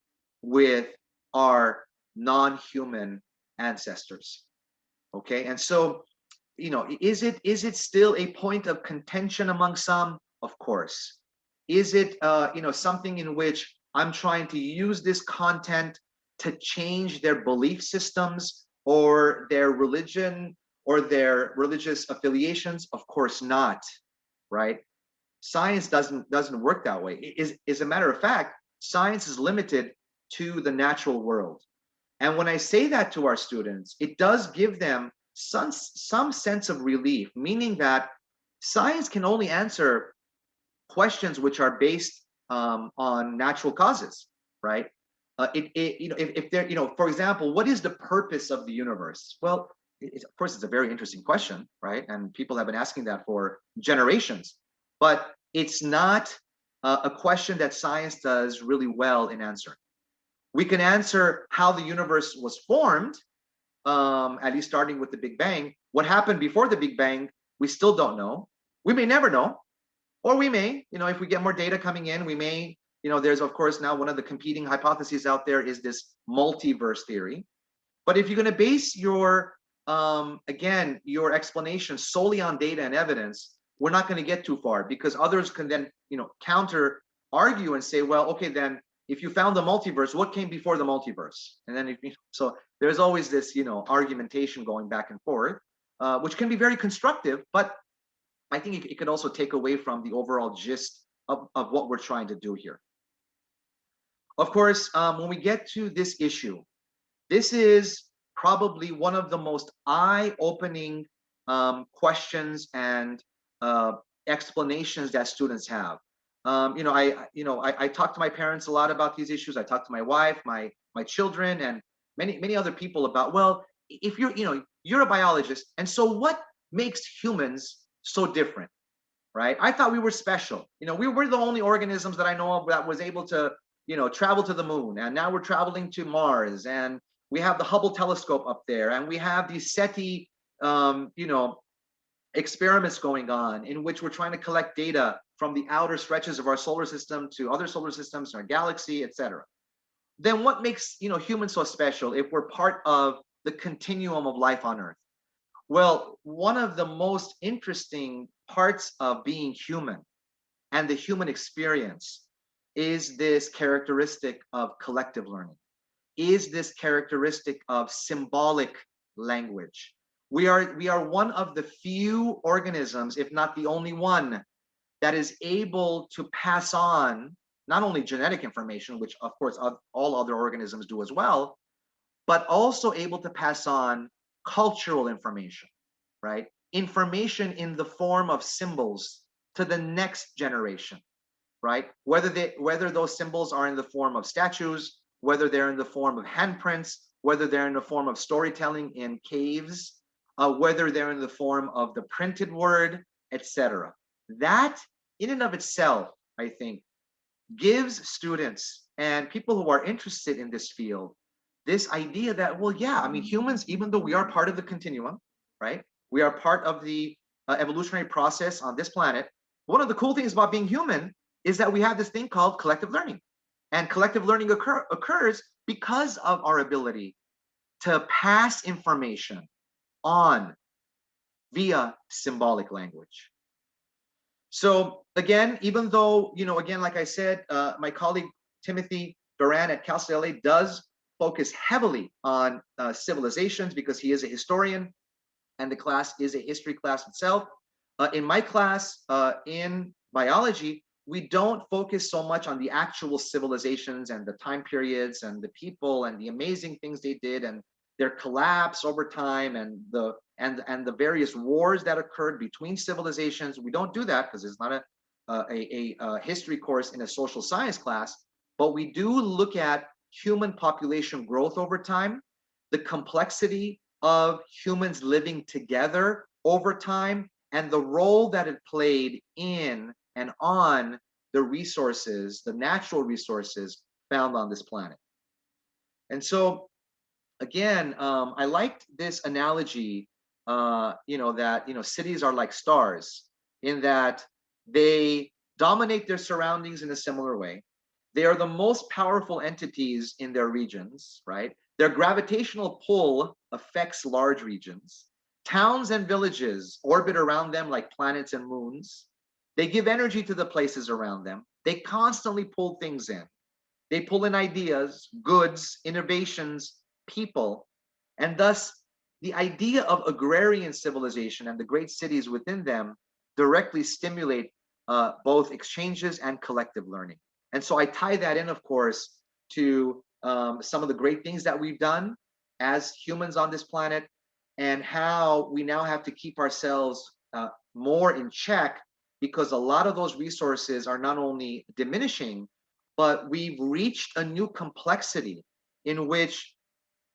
with our non-human ancestors. Okay, and so, is it still a point of contention among some? Of course. Is it something in which I'm trying to use this content to change their belief systems or their religion or their religious affiliations? Of course not, right? Science doesn't work that way. As a matter of fact, science is limited to the natural world. And when I say that to our students, it does give them some sense of relief, meaning that science can only answer questions which are based on natural causes, right? If they're, for example, what is the purpose of the universe? Well, of course, it's a very interesting question, right? And people have been asking that for generations, but it's not a question that science does really well in answering. We can answer how the universe was formed, at least starting with the Big Bang. What happened before the Big Bang, we still don't know. We may never know, or we may, if we get more data coming in, we may, there's of course now one of the competing hypotheses out there is this multiverse theory. But if you're going to base your, again, your explanation solely on data and evidence, we're not going to get too far because others can then, counter argue and say, well, okay, then if you found the multiverse, what came before the multiverse? And then, so there's always this, argumentation going back and forth, which can be very constructive, but I think it could also take away from the overall gist of what we're trying to do here. Of course, when we get to this issue, this is probably one of the most eye-opening questions and explanations that students have. I talk to my parents a lot about these issues. I talk to my wife, my children, and many other people about, well, if you're a biologist, and so what makes humans so different, right? I thought we were special. We were the only organisms that I know of that was able to, travel to the moon, and now we're traveling to Mars, and we have the Hubble telescope up there, and we have these SETI, experiments going on in which we're trying to collect data from the outer stretches of our solar system to other solar systems, our galaxy, etc. Then what makes humans so special if we're part of the continuum of life on Earth? Well, one of the most interesting parts of being human and the human experience is this characteristic of collective learning, is this characteristic of symbolic language. We are one of the few organisms, if not the only one, that is able to pass on not only genetic information, which of course all other organisms do as well, but also able to pass on cultural information, right? Information in the form of symbols to the next generation, right? Whether those symbols are in the form of statues, whether they're in the form of handprints, whether they're in the form of storytelling in caves, whether they're in the form of the printed word, etc. That in and of itself, I think, gives students and people who are interested in this field this idea that, well, yeah, I mean, humans, even though we are part of the continuum, right? We are part of the evolutionary process on this planet. One of the cool things about being human is that we have this thing called collective learning. And collective learning occurs because of our ability to pass information on via symbolic language. So again, even though, again, like I said, my colleague Timothy Duran at Cal State LA does focus heavily on civilizations because he is a historian and the class is a history class itself. In my class in biology, we don't focus so much on the actual civilizations and the time periods and the people and the amazing things they did and their collapse over time and the various wars that occurred between civilizations. We don't do that because it's not a history course in a social science class, but we do look at human population growth over time, the complexity of humans living together over time, and the role that it played in and on the resources, the natural resources found on this planet. And so, again, I liked this analogy, that, cities are like stars in that they dominate their surroundings in a similar way. They are the most powerful entities in their regions, right? Their gravitational pull affects large regions. Towns and villages orbit around them like planets and moons. They give energy to the places around them. They constantly pull things in. They pull in ideas, goods, innovations, people, and thus the idea of agrarian civilization and the great cities within them directly stimulate both exchanges and collective learning. And so I tie that in, of course, to some of the great things that we've done as humans on this planet and how we now have to keep ourselves more in check because a lot of those resources are not only diminishing, but we've reached a new complexity in which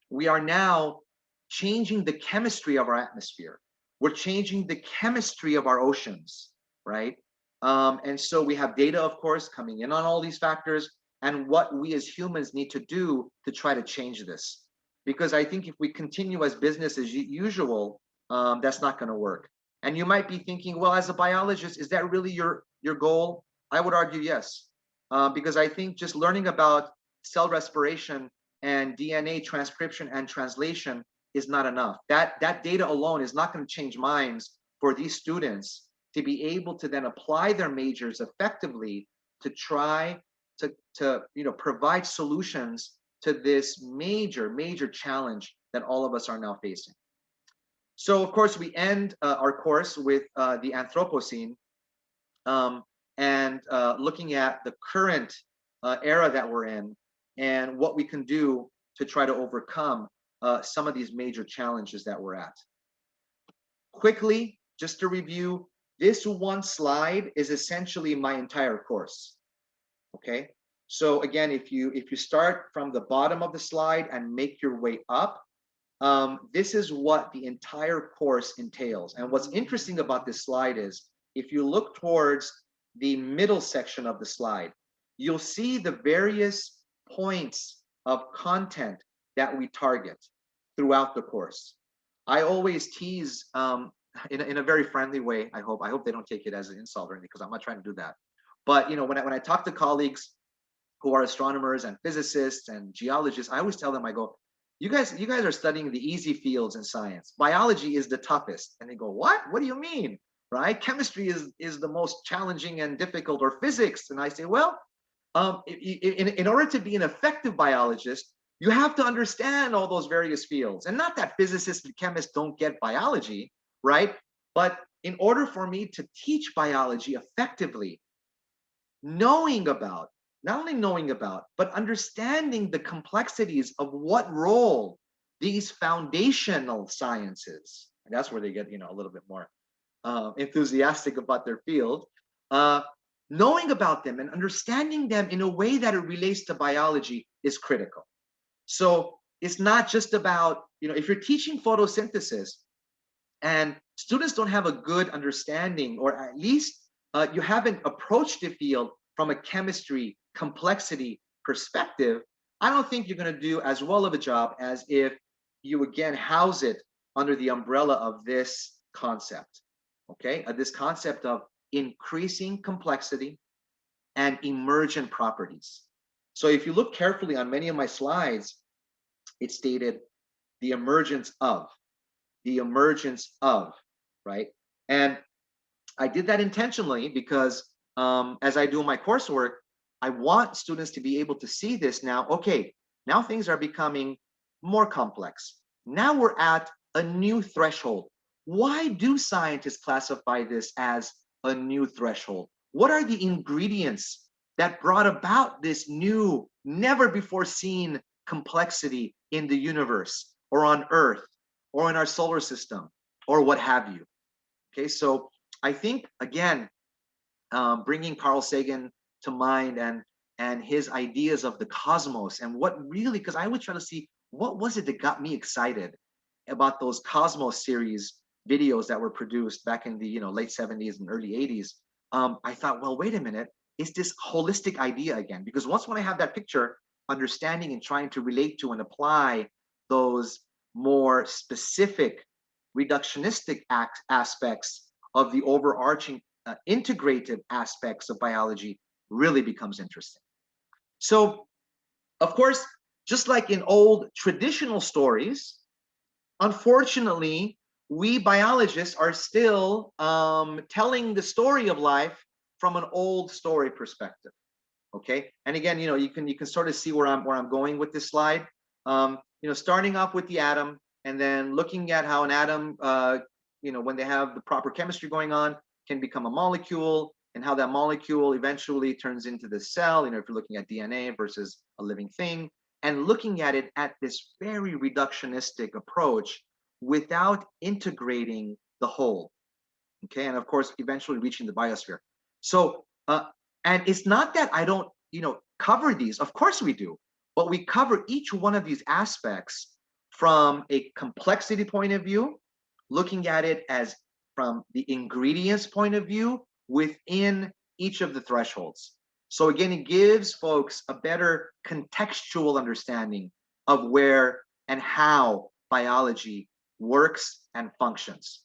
we are now changing the chemistry of our atmosphere. We're changing the chemistry of our oceans, right? And so we have data, of course, coming in on all these factors and what we as humans need to do to try to change this. Because I think if we continue as business as usual, that's not going to work. And you might be thinking, well, as a biologist, is that really your goal? I would argue yes, because I think just learning about cell respiration and DNA transcription and translation is not enough. That data alone is not going to change minds for these students to be able to then apply their majors effectively to try to provide solutions to this major challenge that all of us are now facing. So of course we end our course with the Anthropocene and looking at the current era that we're in and what we can do to try to overcome some of these major challenges that we're at. Quickly, just to review, this one slide is essentially my entire course. Okay, so again, if you start from the bottom of the slide and make your way up, this is what the entire course entails. And what's interesting about this slide is if you look towards the middle section of the slide, you'll see the various points of content that we target throughout the course. I always tease in a very friendly way. I hope they don't take it as an insult or anything, because I'm not trying to do that. But when I talk to colleagues who are astronomers and physicists and geologists, I always tell them, I go, you guys are studying the easy fields in science. Biology is the toughest. And they go, what? What do you mean? Right? Chemistry is the most challenging and difficult, or physics. And I say, well, in order to be an effective biologist, you have to understand all those various fields. And not that physicists and chemists don't get biology, right? But in order for me to teach biology effectively, knowing about, not only knowing about, but understanding the complexities of what role these foundational sciences, and that's where they get, a little bit more enthusiastic about their field, knowing about them and understanding them in a way that it relates to biology is critical. So it's not just about, if you're teaching photosynthesis and students don't have a good understanding, or at least you haven't approached the field from a chemistry complexity perspective, I don't think you're going to do as well of a job as if you again house it under the umbrella of this concept, okay? This concept of increasing complexity and emergent properties. So if you look carefully on many of my slides, it stated the emergence of, right? And I did that intentionally because as I do my coursework, I want students to be able to see this now. Okay, now things are becoming more complex. Now we're at a new threshold. Why do scientists classify this as a new threshold? What are the ingredients that brought about this new, never before seen complexity in the universe or on Earth or in our solar system or what have you? Okay, so I think, again, bringing Carl Sagan to mind and his ideas of the cosmos and what really, because I would try to see what was it that got me excited about those Cosmos series videos that were produced back in the late 70s and early 80s. I thought, well, wait a minute, it's this holistic idea again, because when I have that picture, understanding and trying to relate to and apply those more specific reductionistic aspects of the overarching integrative aspects of biology really becomes interesting. So, of course, just like in old traditional stories, unfortunately, we biologists are still telling the story of life from an old story perspective. Okay, and again, you can sort of see where I'm going with this slide. Starting off with the atom, and then looking at how an atom, when they have the proper chemistry going on, can become a molecule, and how that molecule eventually turns into the cell. If you're looking at DNA versus a living thing, and looking at it at this very reductionistic approach without integrating the whole. Okay, and of course, eventually reaching the biosphere. So, and it's not that I don't, cover these. Of course we do, but we cover each one of these aspects from a complexity point of view, looking at it as from the ingredients point of view within each of the thresholds. So again, it gives folks a better contextual understanding of where and how biology works and functions.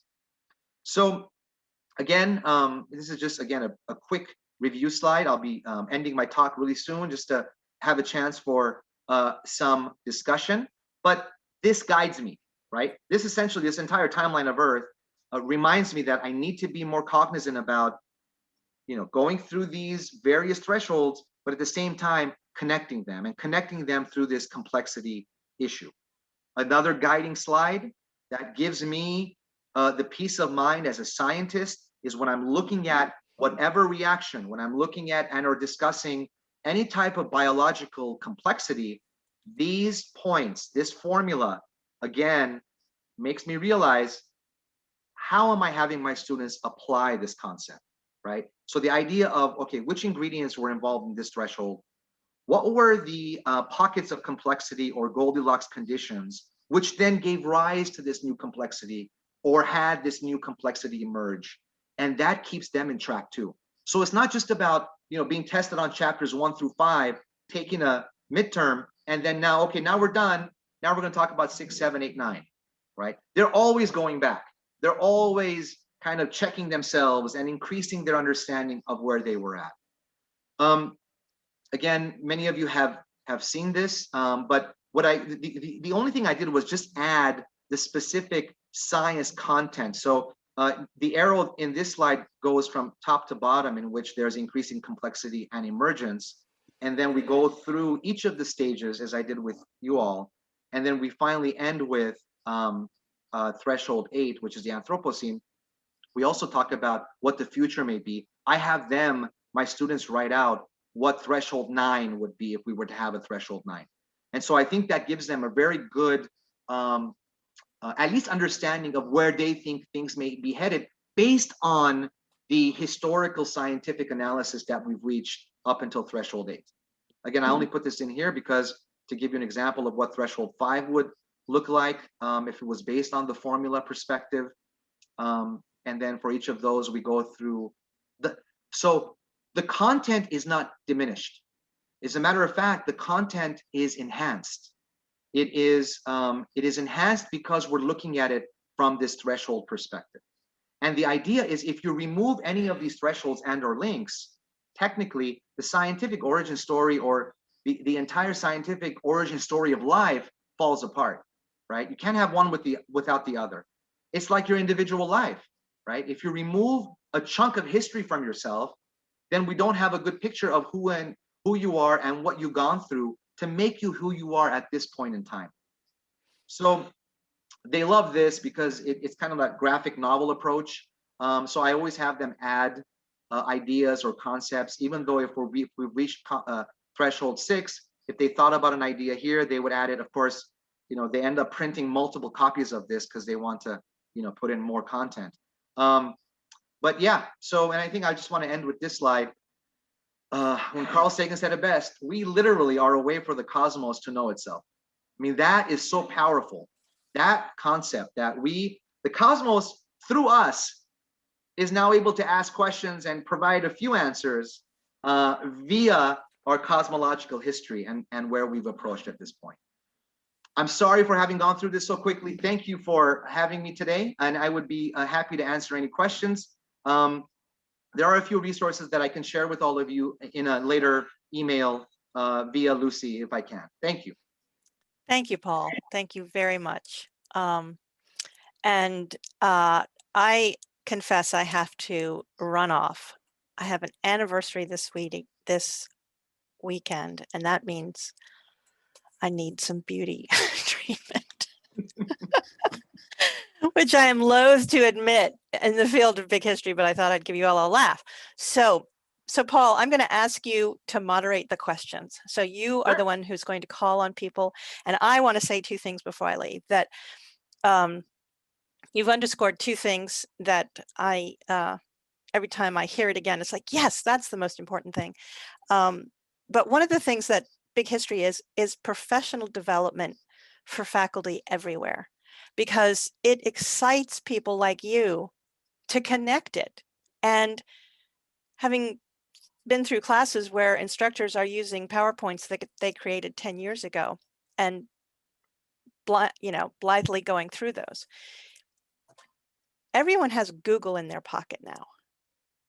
So again, this is just, again, a quick review slide. I'll be ending my talk really soon just to have a chance for some discussion. But this guides me, right? This essentially, this entire timeline of Earth reminds me that I need to be more cognizant about, going through these various thresholds, but at the same time, connecting them through this complexity issue. Another guiding slide that gives me the peace of mind as a scientist is when I'm looking at whatever reaction, when I'm looking at and or discussing any type of biological complexity, these points, this formula, again, makes me realize, how am I having my students apply this concept, right? So the idea of, okay, which ingredients were involved in this threshold? What were the pockets of complexity or Goldilocks conditions, which then gave rise to this new complexity or had this new complexity emerge? And that keeps them in track too. So it's not just about, being tested on chapters 1 through 5, taking a midterm, and then now, okay, now we're done. Now we're going to talk about 6, 7, 8, 9, right? They're always going back. They're always kind of checking themselves and increasing their understanding of where they were at. Again, many of you have seen this, but what the only thing I did was just add the specific science content. So the arrow in this slide goes from top to bottom, in which there's increasing complexity and emergence. And then we go through each of the stages, as I did with you all. And then we finally end with threshold 8, which is the Anthropocene, We also talk about what the future may be. I have them, my students, write out what threshold 9 would be if we were to have a threshold 9. And so I think that gives them a very good, at least understanding of where they think things may be headed based on the historical scientific analysis that we've reached up until threshold 8. Again, I only put this in here because to give you an example of what threshold 5 would look like if it was based on the formula perspective. And then for each of those, we go through so the content is not diminished. As a matter of fact, the content is enhanced. It is enhanced because we're looking at it from this threshold perspective. And the idea is if you remove any of these thresholds and or links, technically the scientific origin story or the entire scientific origin story of life falls apart, right? You can't have one without the other. It's like your individual life, right? If you remove a chunk of history from yourself, then we don't have a good picture of who you are and what you've gone through to make you who you are at this point in time. So they love this because it's kind of that graphic novel approach. So I always have them add ideas or concepts, even though if we've reached threshold 6, if they thought about an idea here, they would add it. Of course, you know, they end up printing multiple copies of this because they want to, you know, put in more content. But yeah, so, and I think I just want to end with this slide. When Carl Sagan said it best, we literally are a way for the cosmos to know itself. I mean, that is so powerful. That concept that the cosmos through us is now able to ask questions and provide a few answers via our cosmological history and where we've approached at this point. I'm sorry for having gone through this so quickly. Thank you for having me today. And I would be happy to answer any questions. There are a few resources that I can share with all of you in a later email via Lucy, if I can. Thank you. Thank you, Paul. Thank you very much. I confess I have to run off. I have an anniversary this weekend, and that means I need some beauty treatment, which I am loath to admit in the field of big history, but I thought I'd give you all a laugh. So Paul, I'm going to ask you to moderate the questions. So you are the one who's going to call on people. And I want to say 2 things before I leave, that you've underscored 2 things that every time I hear it again, it's like, yes, that's the most important thing. But one of the things that big history is professional development for faculty everywhere, because it excites people like you to connect it. And having been through classes where instructors are using PowerPoints that they created 10 years ago and blithely going through those. Everyone has Google in their pocket now.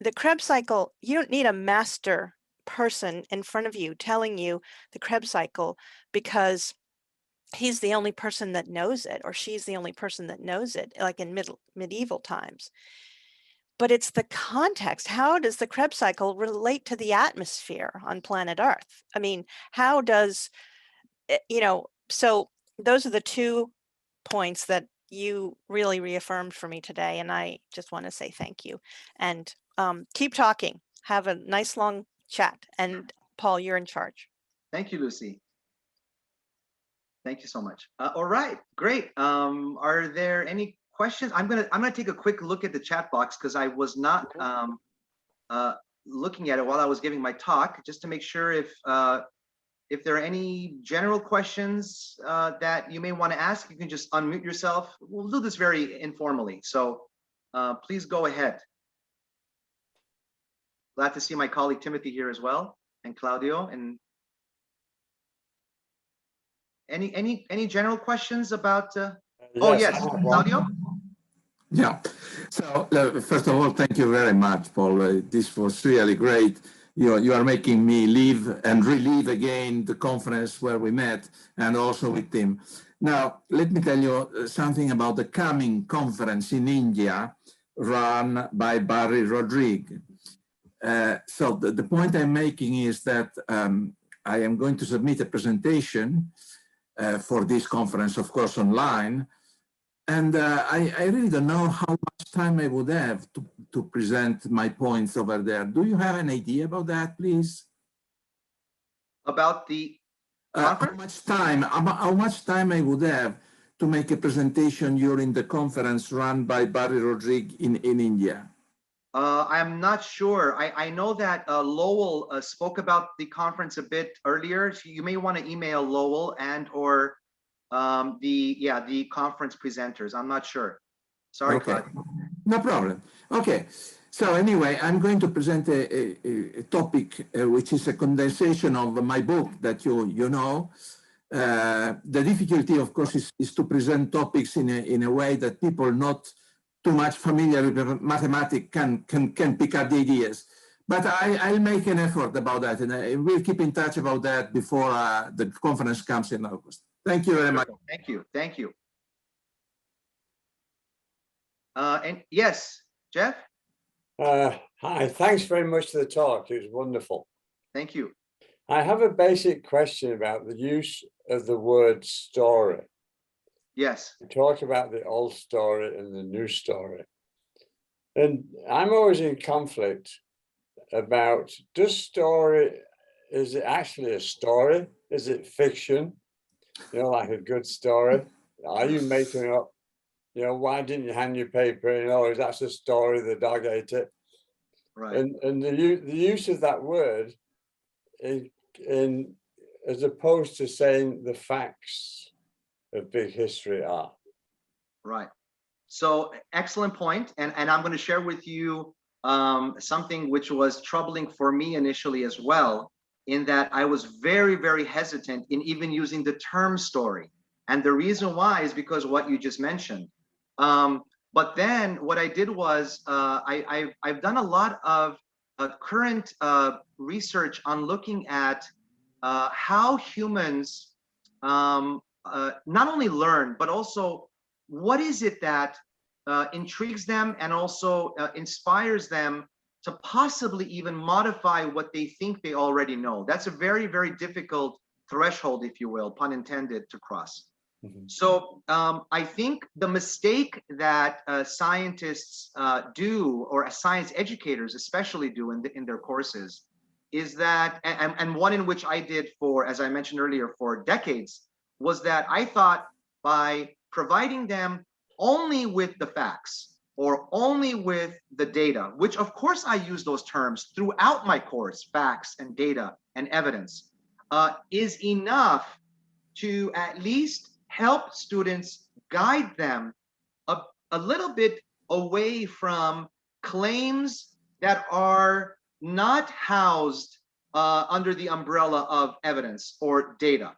The Krebs cycle, you don't need a master person in front of you telling you the Krebs cycle because he's the only person that knows it, or she's the only person that knows it, like in medieval times. But it's the context. How does the Krebs cycle relate to the atmosphere on planet Earth? I mean, how does, so those are the 2 points that you really reaffirmed for me today. And I just want to say thank you. And keep talking. Have a nice long chat. And Paul, you're in charge. Thank you, Lucy. Thank you so much. All right, great. Are there any questions? I'm gonna take a quick look at the chat box because I was not looking at it while I was giving my talk, just to make sure if there are any general questions that you may want to ask. You can just unmute yourself. We'll do this very informally, so please go ahead. Glad to see my colleague Timothy here as well, and Claudio. And any general questions about? Oh yes, Claudio. Yeah. So first of all, thank you very much, Paul. This was really great. You are making me live and relive again the conference where we met, and also with Tim. Now, let me tell you something about the coming conference in India run by Barry Rodriguez. So the point I'm making is that I am going to submit a presentation for this conference, of course, online. And I really don't know how much time I would have to present my points over there. Do you have an idea about that, please? About the conference? How much time I would have to make a presentation during the conference run by Barry Rodriguez in India? I'm not sure. I know that Lowell spoke about the conference a bit earlier. So you may want to email Lowell and or the conference presenters. I'm not sure. Sorry, Okay, Claude. no problem. Okay, so anyway, I'm going to present a topic which is a condensation of my book that you know. The difficulty, of course, is to present topics in a way that people not too much familiar with mathematics can pick up the ideas. But I'll make an effort about that, and we'll keep in touch about that before the conference comes in August. Thank you very much. Thank you. Thank you. And yes, Jeff? Hi, thanks very much for the talk. It was wonderful. Thank you. I have a basic question about the use of the word story. Yes. You talk about the old story and the new story. And I'm always in conflict about, is it actually a story? Is it fiction? You know, like a good story? Are you making up, you know, why didn't you hang your paper? You know, that's a story, the dog ate it. Right. And the use of that word in as opposed to saying the facts of big history are. Right. So excellent point. And I'm going to share with you something which was troubling for me initially as well, in that I was very, very hesitant in even using the term story. And the reason why is because what you just mentioned. But then what I did was I've done a lot of current research on looking at how humans not only learn, but also what is it that intrigues them and also inspires them to possibly even modify what they think they already know. That's a very, very difficult threshold, if you will, pun intended, to cross. Mm-hmm. So I think the mistake that scientists do, or science educators especially do in their courses, is that, and one in which I did for, as I mentioned earlier, for decades, was that I thought by providing them only with the facts or only with the data, which of course I use those terms throughout my course, facts and data and evidence, is enough to at least help students, guide them a little bit away from claims that are not housed under the umbrella of evidence or data.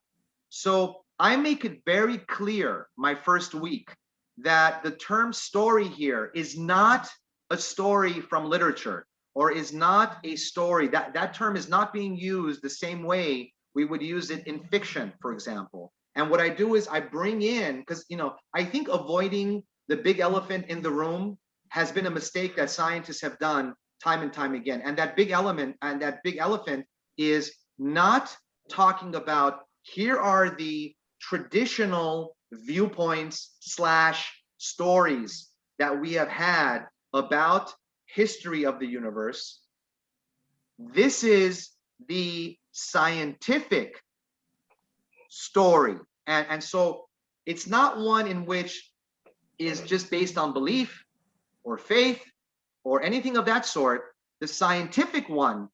So I make it very clear my first week that the term story here is not a story from literature, or is not a story, that term is not being used the same way we would use it in fiction, for example. And what I do is I bring in, because I think avoiding the big elephant in the room has been a mistake that scientists have done time and time again. And that big elephant is not talking about, here are the traditional viewpoints / stories that we have had about history of the universe. This is the scientific story. And so it's not one in which is just based on belief or faith or anything of that sort. The scientific one,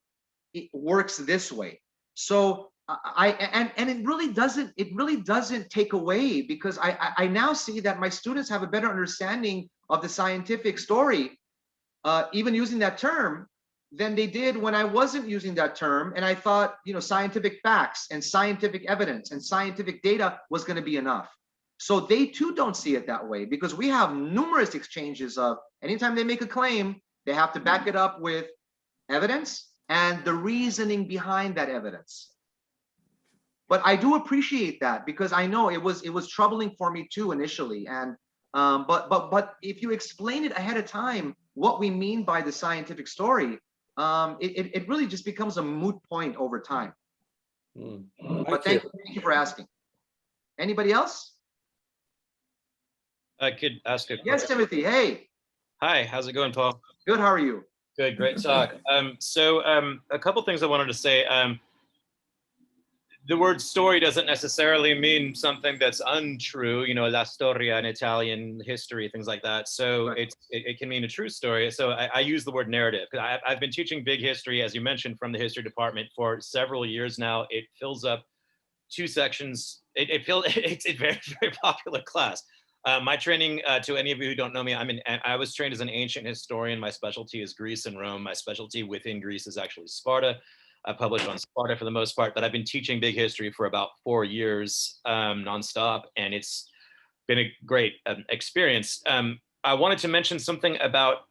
it works this way. So it really doesn't take away, because I now see that my students have a better understanding of the scientific story, even using that term, than they did when I wasn't using that term. And I thought, scientific facts and scientific evidence and scientific data was going to be enough. So they too don't see it that way, because we have numerous exchanges of, anytime they make a claim, they have to back it up with evidence and the reasoning behind that evidence. But I do appreciate that, because I know it was troubling for me too initially. And but if you explain it ahead of time, what we mean by the scientific story, it really just becomes a moot point over time. But thank you for asking. Anybody else? I could ask a Yes, question. Timothy. Hey, Hi, how's it going, Paul? good. How are you? Good, great talk. A couple things I wanted to say. The word story doesn't necessarily mean something that's untrue, you know, la storia in Italian history, things like that. So Right. it can mean a true story. So I use the word narrative. I've been teaching big history, as you mentioned, from the history department for several years now. It fills up 2 sections. It's a very, very popular class. My training, to any of you who don't know me, I was trained as an ancient historian. My specialty is Greece and Rome. My specialty within Greece is actually Sparta. I published on Sparta for the most part, but I've been teaching big history for about 4 years nonstop, and it's been a great experience. I wanted to mention something about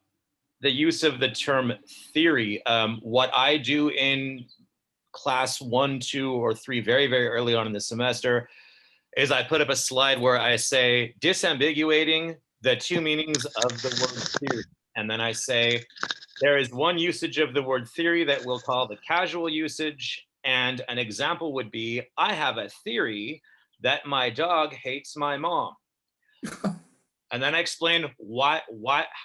the use of the term theory. What I do in class 1, 2, or 3, very, very early on in the semester, is I put up a slide where I say disambiguating the 2 meanings of the word theory. And then I say, there is one usage of the word theory that we'll call the casual usage. And an example would be, I have a theory that my dog hates my mom. And then I explain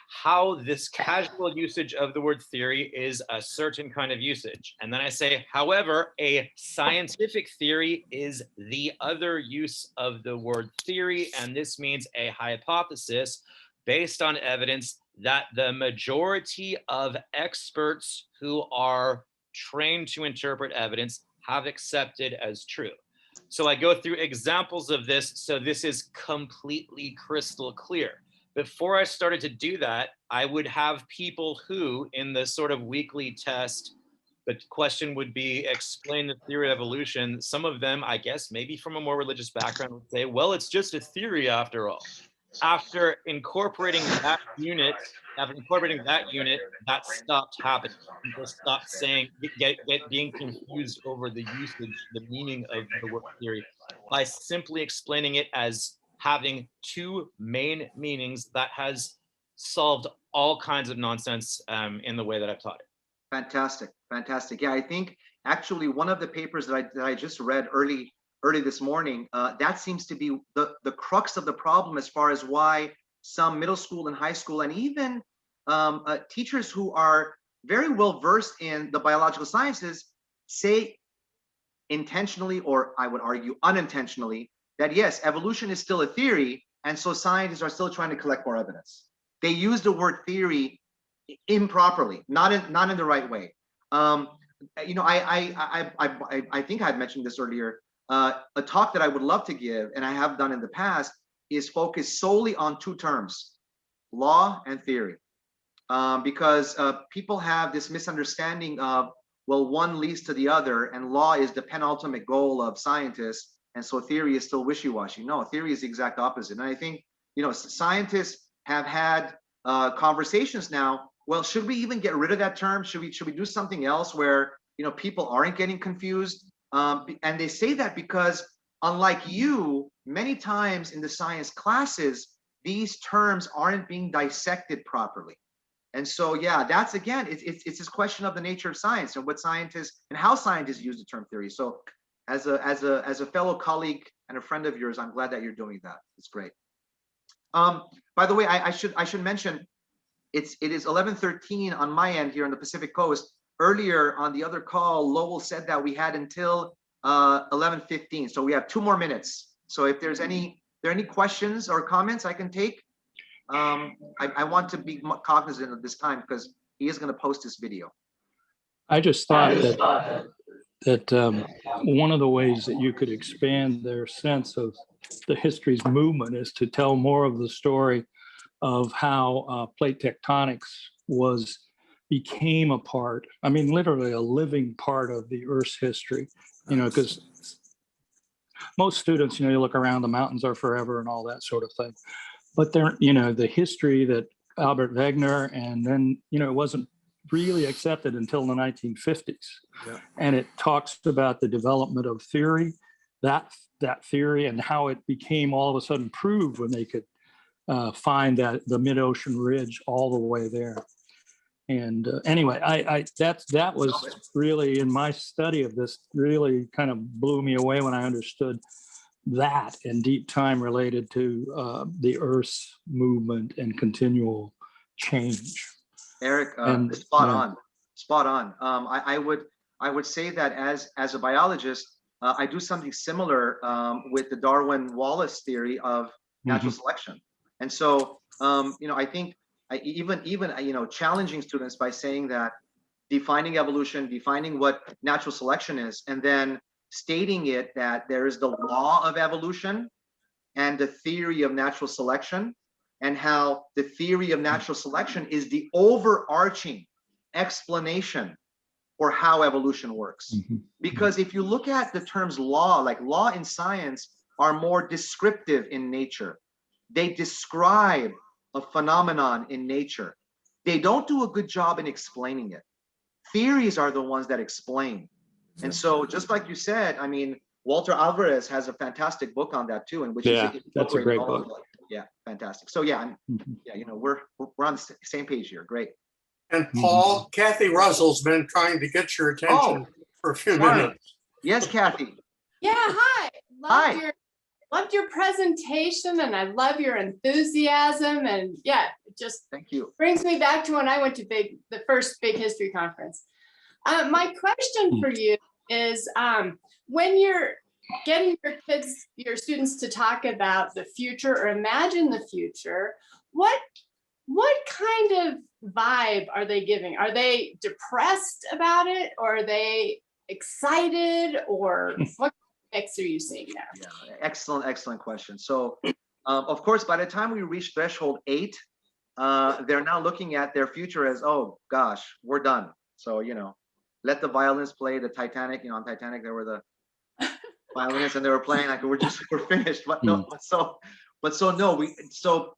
how this casual usage of the word theory is a certain kind of usage. And then I say, however, a scientific theory is the other use of the word theory. And this means a hypothesis based on evidence that the majority of experts who are trained to interpret evidence have accepted as true. So I go through examples of this, so this is completely crystal clear. Before I started to do that, I would have people who, in the sort of weekly test, the question would be, explain the theory of evolution. Some of them, I guess, maybe from a more religious background, would say, well, it's just a theory after all. After incorporating that unit, that stopped happening. People stopped saying, being confused over the usage, the meaning of the word theory, by simply explaining it as having 2 main meanings. That has solved all kinds of nonsense in the way that I've taught it. Fantastic, fantastic. Yeah, I think actually one of the papers that I just read early this morning, that seems to be the crux of the problem as far as why some middle school and high school and even teachers who are very well versed in the biological sciences say intentionally, or I would argue unintentionally, that yes, evolution is still a theory, and so scientists are still trying to collect more evidence. They use the word theory improperly, not in the right way. You know, I think I had mentioned this earlier. A talk that I would love to give, and I have done in the past, is focused solely on 2 terms, law and theory. Because people have this misunderstanding of, well, one leads to the other, and law is the penultimate goal of scientists, and so theory is still wishy-washy. No, theory is the exact opposite. And I think, you know, scientists have had conversations now. Well, should we even get rid of that term? Should we do something else where, you know, people aren't getting confused? And they say that because, unlike you, many times in the science classes, these terms aren't being dissected properly. And so, yeah, that's again, it's this question of the nature of science and what scientists and how scientists use the term theory. So, as a fellow colleague and a friend of yours, I'm glad that you're doing that. It's great. By the way, I should mention, it is 11:13 on my end here on the Pacific Coast. Earlier on the other call, Lowell said that we had until 11:15, so we have 2 more minutes. So if there's any questions or comments I can take, I want to be cognizant of this time because he is going to post this video. I just thought that one of the ways that you could expand their sense of the history's movement is to tell more of the story of how plate tectonics became a part, I mean, literally a living part of the Earth's history, you know, because most students, you know, you look around, the mountains are forever and all that sort of thing. But they're, you know, the history that Albert Wegener, and then, you know, it wasn't really accepted until the 1950s. Yeah. And it talks about the development of theory, that theory, and how it became all of a sudden proved when they could find that the mid-ocean ridge all the way there. And anyway, that was really, in my study of this, really kind of blew me away when I understood that and deep time related to the Earth's movement and continual change. Eric, And, spot yeah. on, spot on. I would say that as a biologist, I do something similar with the Darwin-Wallace theory of natural selection. And so, I think even challenging students by saying that defining evolution, defining what natural selection is, and then stating it that there is the law of evolution and the theory of natural selection, and how the theory of natural selection is the overarching explanation for how evolution works. Because if you look at the terms law, like law in science are more descriptive in nature. They describe a phenomenon in nature. They don't do a good job in explaining it. Theories are the ones that explain. And so just like you said, I mean, Walter Alvarez has a fantastic book on that too, in which that's a great book. Yeah, fantastic. So yeah, we're on the same page here. Great. And Paul, Kathy Russell's been trying to get your attention for a few sorry. minutes. Yes, Kathy. Yeah, hi. Hi. Loved your presentation, and I love your enthusiasm. And yeah, it just Thank you. brings me back to when I went to the first big history conference. My question for you is, when you're getting your students to talk about the future or imagine the future, what kind of vibe are they giving? Are they depressed about it, or are they excited, or what mix are you seeing there? Yeah, excellent question. So, of course, by the time we reach threshold 8, they're now looking at their future as, oh gosh, we're done. So, let the violinists play the Titanic. On Titanic, there were the violinists and they were playing like we're finished. But no, so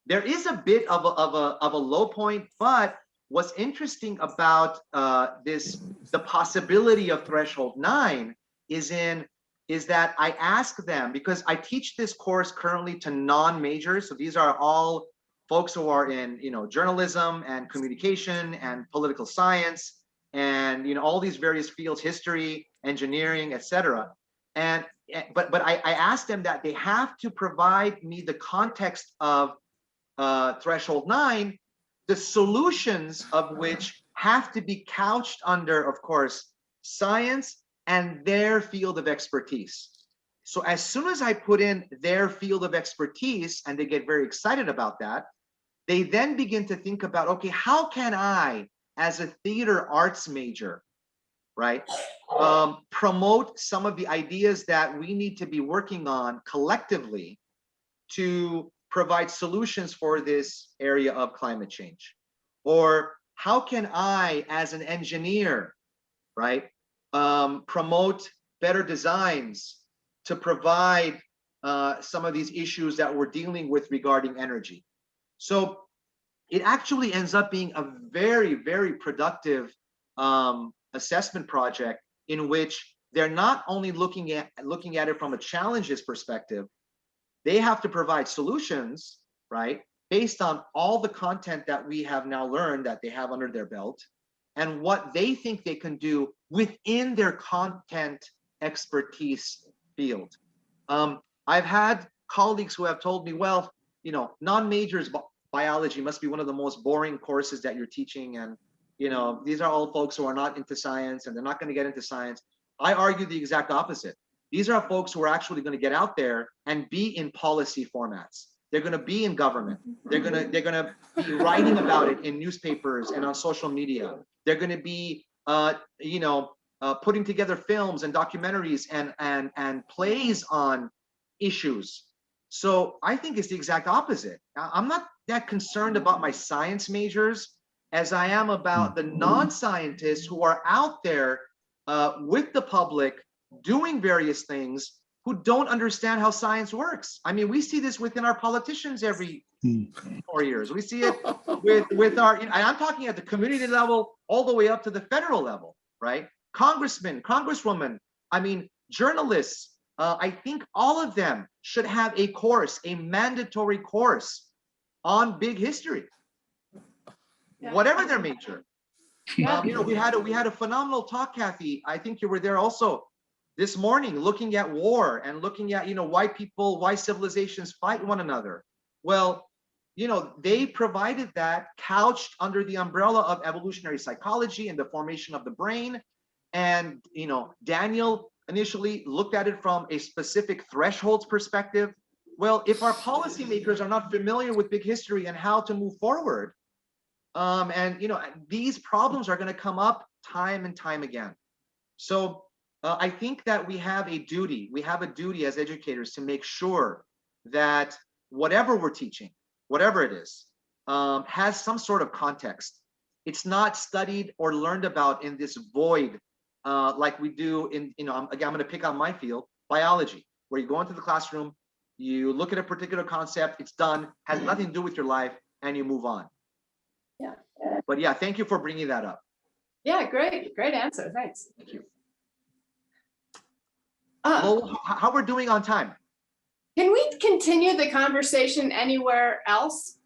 there is a bit of a low point. But what's interesting about the possibility of threshold 9 is that I ask them, because I teach this course currently to non-majors. So these are all folks who are in journalism and communication and political science and all these various fields, history, engineering, etc. But I asked them that they have to provide me the context of threshold 9, the solutions of which have to be couched under, of course, science and their field of expertise. So as soon as I put in their field of expertise and they get very excited about that, they then begin to think about, okay, how can I, as a theater arts major, right, promote some of the ideas that we need to be working on collectively to provide solutions for this area of climate change? Or how can I, as an engineer, right, promote better designs to provide some of these issues that we're dealing with regarding energy? So it actually ends up being a very, very productive assessment project in which they're not only looking at it from a challenges perspective, they have to provide solutions, right, based on all the content that we have now learned that they have under their belt and what they think they can do within their content expertise field. I've had colleagues who have told me, well, non-majors biology must be one of the most boring courses that you're teaching, and these are all folks who are not into science and they're not going to get into science. I argue the exact opposite. These are folks who are actually going to get out there and be in policy formats. They're going to be in government. They're going to be writing about it in newspapers and on social media. They're going to be putting together films and documentaries and plays on issues. So I think it's the exact opposite. I'm not that concerned about my science majors as I am about the non-scientists who are out there with the public doing various things who don't understand how science works. I mean, we see this within our politicians every 4 years. We see it with our, and I'm talking at the community level all the way up to the federal level, right? Congressmen, congresswomen, I mean, journalists, I think all of them should have a course, a mandatory course on big history, whatever their major. We had a phenomenal talk, Kathy. I think you were there also, this morning looking at war and looking at, why civilizations fight one another. Well, they provided that couched under the umbrella of evolutionary psychology and the formation of the brain. And, Daniel initially looked at it from a specific thresholds perspective. Well, if our policymakers are not familiar with big history and how to move forward, these problems are going to come up time and time again. So I think that we have a duty as educators to make sure that whatever we're teaching, whatever it is, has some sort of context. It's not studied or learned about in this void, like we do in, again, I'm going to pick on my field, biology, where you go into the classroom, you look at a particular concept, it's done, has nothing to do with your life, and you move on. Yeah. But yeah, thank you for bringing that up. Yeah, great answer. Thanks. Thank you. Well, how we're doing on time? Can we continue the conversation anywhere else?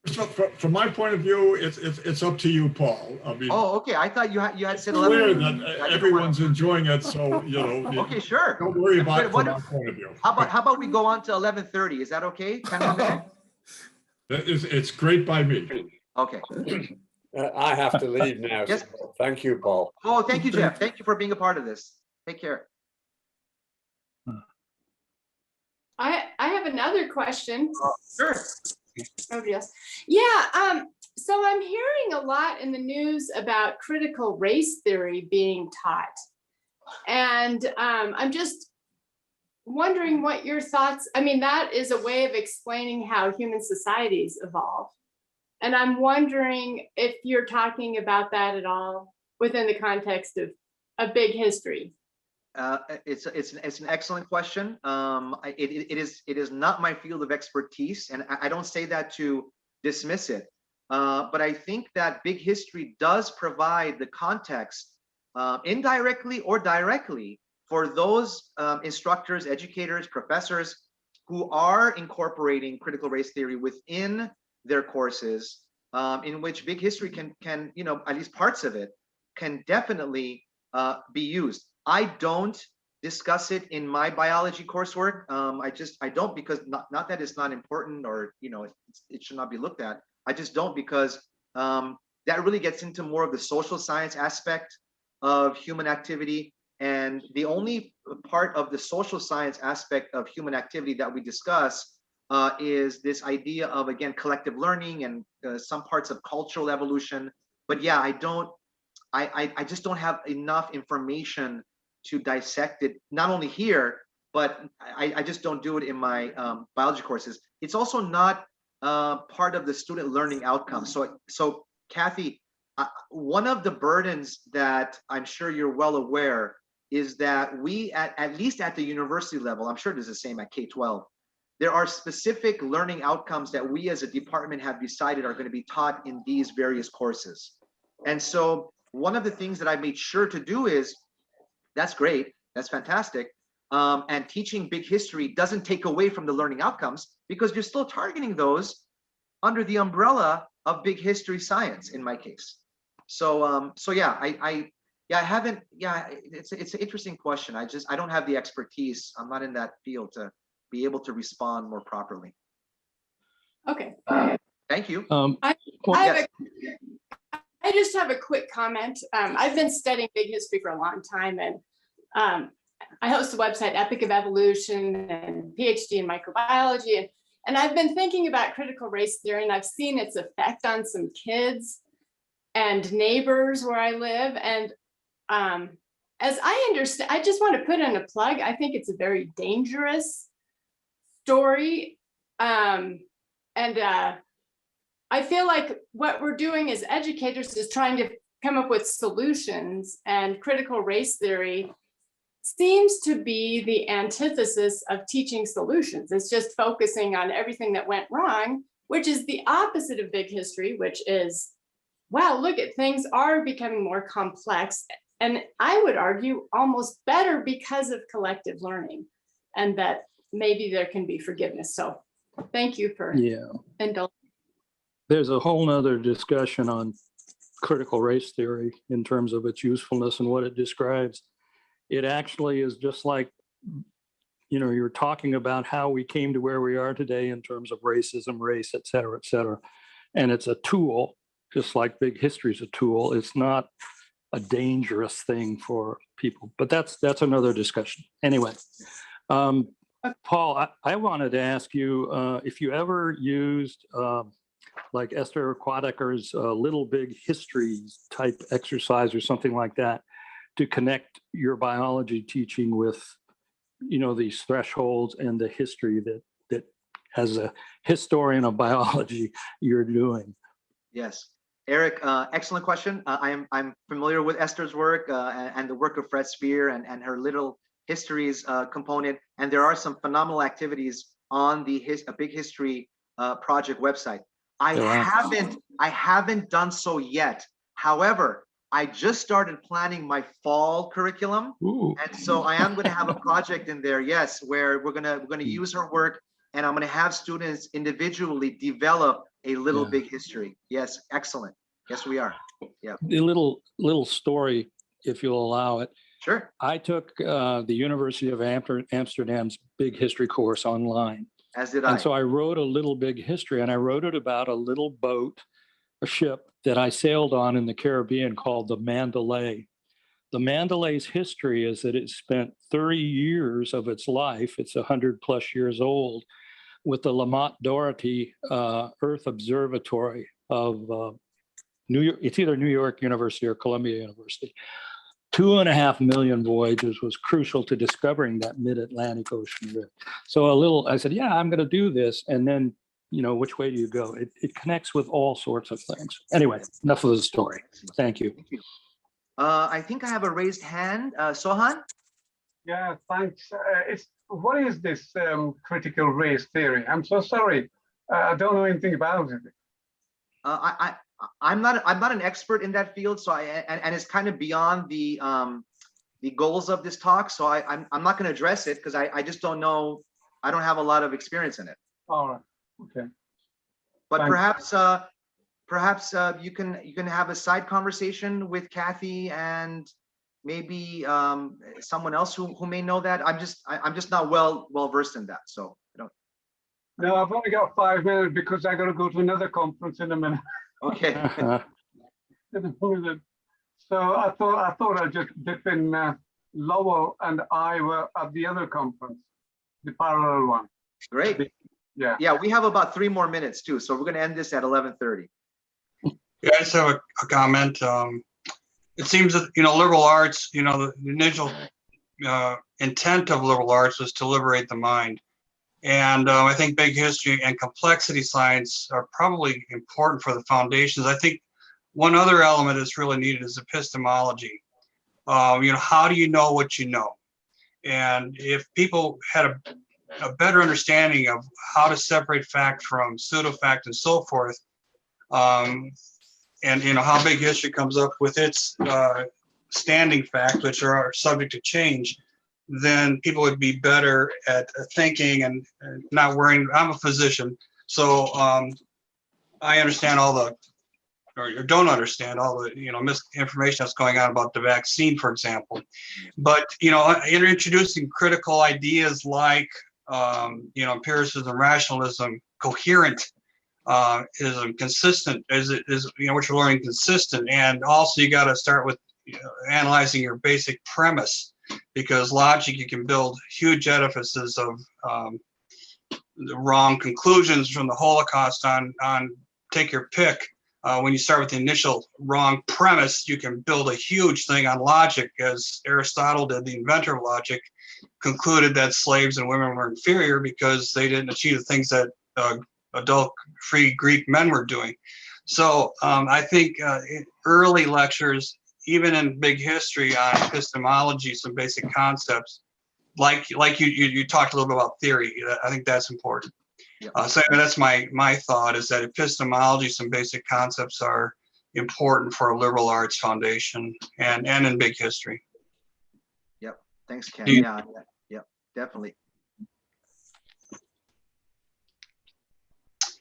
So from my point of view, it's up to you, Paul. I mean, Oh, okay. I thought you had said it's clear 11. that everyone's enjoying it, so Okay, sure. don't worry about it from my point of view. How about we go on to 11:30? Is that okay? 10 more minutes? It's great by me. Okay. I have to leave now. Yes. So thank you, Paul. Oh, thank you, Jeff. Thank you for being a part of this. Take care. I have another question. Sure. Nobody else. Yeah. So I'm hearing a lot in the news about critical race theory being taught, and I'm just wondering what your thoughts. I mean, that is a way of explaining how human societies evolve, and I'm wondering if you're talking about that at all within the context of a big history. It's an excellent question. It is not my field of expertise, and I don't say that to dismiss it. But I think that big history does provide the context, indirectly or directly, for those instructors, educators, professors who are incorporating critical race theory within their courses, in which big history can at least parts of it can definitely be used. I don't discuss it in my biology coursework. I don't, because not that it's not important or it should not be looked at. I just don't, because that really gets into more of the social science aspect of human activity. And the only part of the social science aspect of human activity that we discuss is this idea of, again, collective learning and some parts of cultural evolution. But yeah, I just don't have enough information to dissect it, not only here, but I just don't do it in my biology courses. It's also not part of the student learning outcomes. So Kathy, one of the burdens that I'm sure you're well aware is that we, at least at the university level, I'm sure it is the same at K-12, there are specific learning outcomes that we as a department have decided are going to be taught in these various courses. And so one of the things that I made sure to do is, that's great, that's fantastic. And teaching big history doesn't take away from the learning outcomes, because you're still targeting those under the umbrella of big history science in my case. So yeah, I haven't, it's an interesting question. I don't have the expertise. I'm not in that field to be able to respond more properly. Okay. Thank you. I just have a quick comment. I've been studying big history for a long time, and I host a website, Epic of Evolution, and PhD in microbiology. And I've been thinking about critical race theory, and I've seen its effect on some kids and neighbors where I live. And as I understand, I just want to put in a plug. I think it's a very dangerous story. I feel like what we're doing as educators is trying to come up with solutions, and critical race theory seems to be the antithesis of teaching solutions. It's just focusing on everything that went wrong, which is the opposite of big history, which is, wow, look at things are becoming more complex. And I would argue almost better because of collective learning, and that maybe there can be forgiveness. So thank you for indulging. There's a whole nother discussion on critical race theory in terms of its usefulness and what it describes. It actually is just like, you're talking about how we came to where we are today in terms of racism, race, et cetera, et cetera. And it's a tool, just like big history is a tool. It's not a dangerous thing for people, but that's another discussion. Anyway, Paul, I wanted to ask you if you ever used like Esther Quadaker's Little Big History type exercise or something like that to connect your biology teaching with, these thresholds and the history that as a historian of biology you're doing. Yes. Eric, excellent question. I'm familiar with Esther's work and the work of Fred Spear and her Little Histories component. And there are some phenomenal activities on the Big History project website. I haven't done so yet. However, I just started planning my fall curriculum. Ooh. And so I am going to have a project in there, yes, where we're going to use her work, and I'm going to have students individually develop a Little Big History. Yes, excellent. Yes, we are. Yeah. The little story, if you'll allow it. Sure. I took the University of Amsterdam's Big History course online. As did I. And so I wrote a Little Big History, and I wrote it about a little boat, a ship that I sailed on in the Caribbean called the Mandalay. The Mandalay's history is that it spent 30 years of its life, it's 100 plus years old, with the Lamont Doherty Earth Observatory of New York. It's either New York University or Columbia University. 2.5 million voyages was crucial to discovering that mid-Atlantic Ocean rift. So I said, yeah, I'm going to do this. And then, which way do you go? It connects with all sorts of things. Anyway, enough of the story. Thank you. Thank you. I think I have a raised hand. Sohan? Yeah, thanks. What is this critical race theory? I'm so sorry. I don't know anything about it. I'm not an expert in that field, so and it's kind of beyond the goals of this talk. So I'm not going to address it because I just don't know. I don't have a lot of experience in it. All right. Okay. But Thanks. perhaps you can have a side conversation with Kathy and maybe someone else who may know that. I'm just not well versed in that, so I don't. No, I've only got 5 minutes because I got to go to another conference in a minute. Okay. So I thought I'd just dip in. Lowell and I were at the other conference, the parallel one. Great. Yeah. Yeah, we have about 3 more minutes too, so we're going to end this at 11:30. Yeah, I just have a comment. It seems that, liberal arts, the initial intent of liberal arts was to liberate the mind. And I think big history and complexity science are probably important for the foundations. I think one other element that's really needed is epistemology. How do you know what you know? And if people had a better understanding of how to separate fact from pseudo-fact and so forth, and how big history comes up with its standing facts, which are subject to change, then people would be better at thinking and not worrying. I'm a physician, so I understand or don't understand all the misinformation that's going on about the vaccine, for example. But introducing critical ideas like empiricism, rationalism, coherent ism, consistent is what you're learning, consistent, and also you got to start with analyzing your basic premise, because logic, you can build huge edifices of the wrong conclusions from the Holocaust on take your pick. When you start with the initial wrong premise, you can build a huge thing on logic, as Aristotle did, the inventor of logic, concluded that slaves and women were inferior because they didn't achieve the things that adult free Greek men were doing. So I think early lectures, even in big history, on epistemology, some basic concepts, like you talked a little bit about theory. I think that's important. So that's my thought, is that epistemology, some basic concepts are important for a liberal arts foundation and in big history. Yep. Thanks, Ken. Yeah. Yep. Definitely.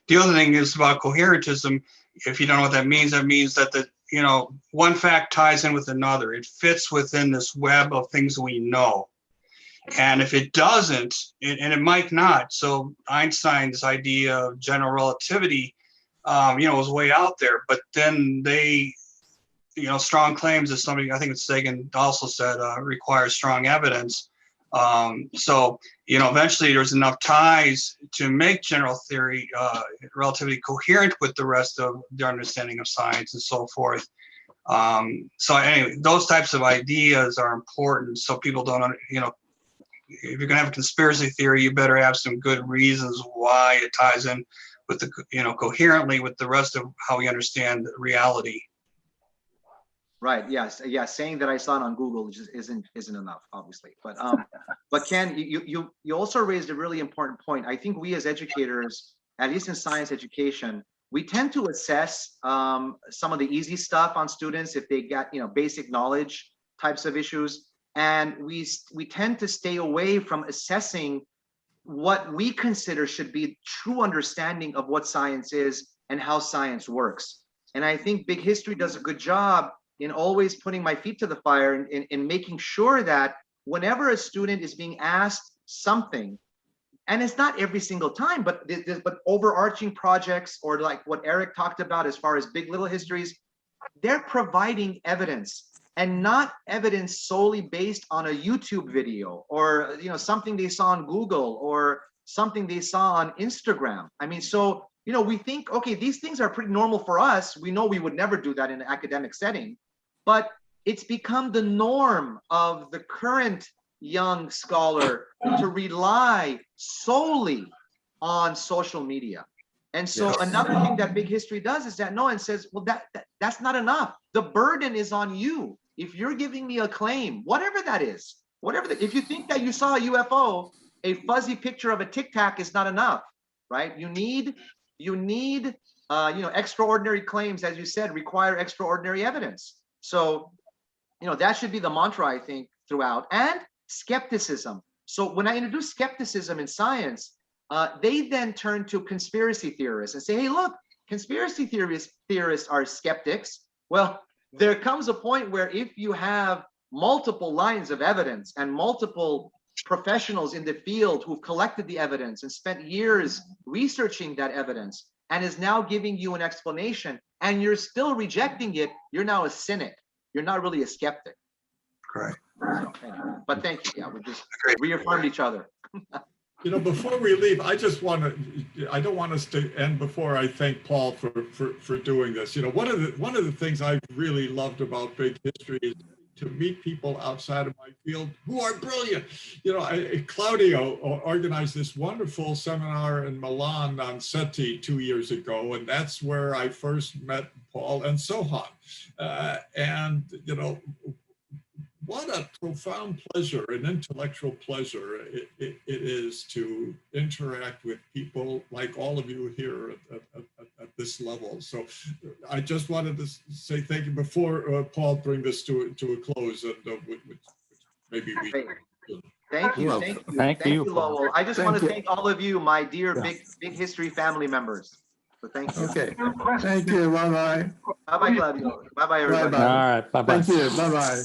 The other thing is about coherentism. If you don't know what that means that one fact ties in with another. It fits within this web of things we know. And if it doesn't, and it might not, so Einstein's idea of general relativity, was way out there, but then they, strong claims, as somebody, I think it's Sagan also said, requires strong evidence. So, eventually there's enough ties to make general theory, relativity coherent with the rest of the understanding of science and so forth. So anyway, those types of ideas are important, so people don't, if you're gonna have a conspiracy theory, you better have some good reasons why it ties in with the, coherently with the rest of how we understand reality. Right. Yes. Yeah. Saying that I saw it on Google just isn't enough, obviously. But Ken, you also raised a really important point. I think we as educators, at least in science education, we tend to assess some of the easy stuff on students if they get basic knowledge types of issues, and we tend to stay away from assessing what we consider should be true understanding of what science is and how science works. And I think Big History does a good job in always putting my feet to the fire in making sure that whenever a student is being asked something, and it's not every single time, but overarching projects, or like what Eric talked about as far as big little histories, they're providing evidence, and not evidence solely based on a YouTube video or something they saw on Google or something they saw on Instagram. I mean, so we think, okay, these things are pretty normal for us. We know we would never do that in an academic setting, but it's become the norm of the current young scholar to rely solely on social media. And so another thing that Big History does is that no one says, well, that's not enough. The burden is on you. If you're giving me a claim, whatever that is, if you think that you saw a UFO, a fuzzy picture of a Tic Tac is not enough, right? You need extraordinary claims, as you said, require extraordinary evidence. So, that should be the mantra, I think, throughout. And skepticism. So when I introduce skepticism in science, they then turn to conspiracy theorists and say, hey, look, conspiracy theorists are skeptics. Well, there comes a point where if you have multiple lines of evidence and multiple professionals in the field who've collected the evidence and spent years researching that evidence and is now giving you an explanation, and you're still rejecting it, you're now a cynic. You're not really a skeptic. Correct. But thank you. Yeah, we just reaffirmed each other. Before we leave, I don't want us to end before I thank Paul for doing this. One of the things I've really loved about Big History is to meet people outside of my field who are brilliant. Claudio organized this wonderful seminar in Milan on SETI 2 years ago, and that's where I first met Paul and Sohan. What a profound pleasure, an intellectual pleasure it is to interact with people like all of you here at this level. So I just wanted to say thank you before Paul bring this to a close, and maybe we. Thank you, thank you, Lowell. I just want to thank all of you, my dear Big History family members. So thank you. Okay. Thank you. Bye bye. Bye bye, Claudio. Bye bye, everybody. All right. Bye bye. Thank you. Bye bye.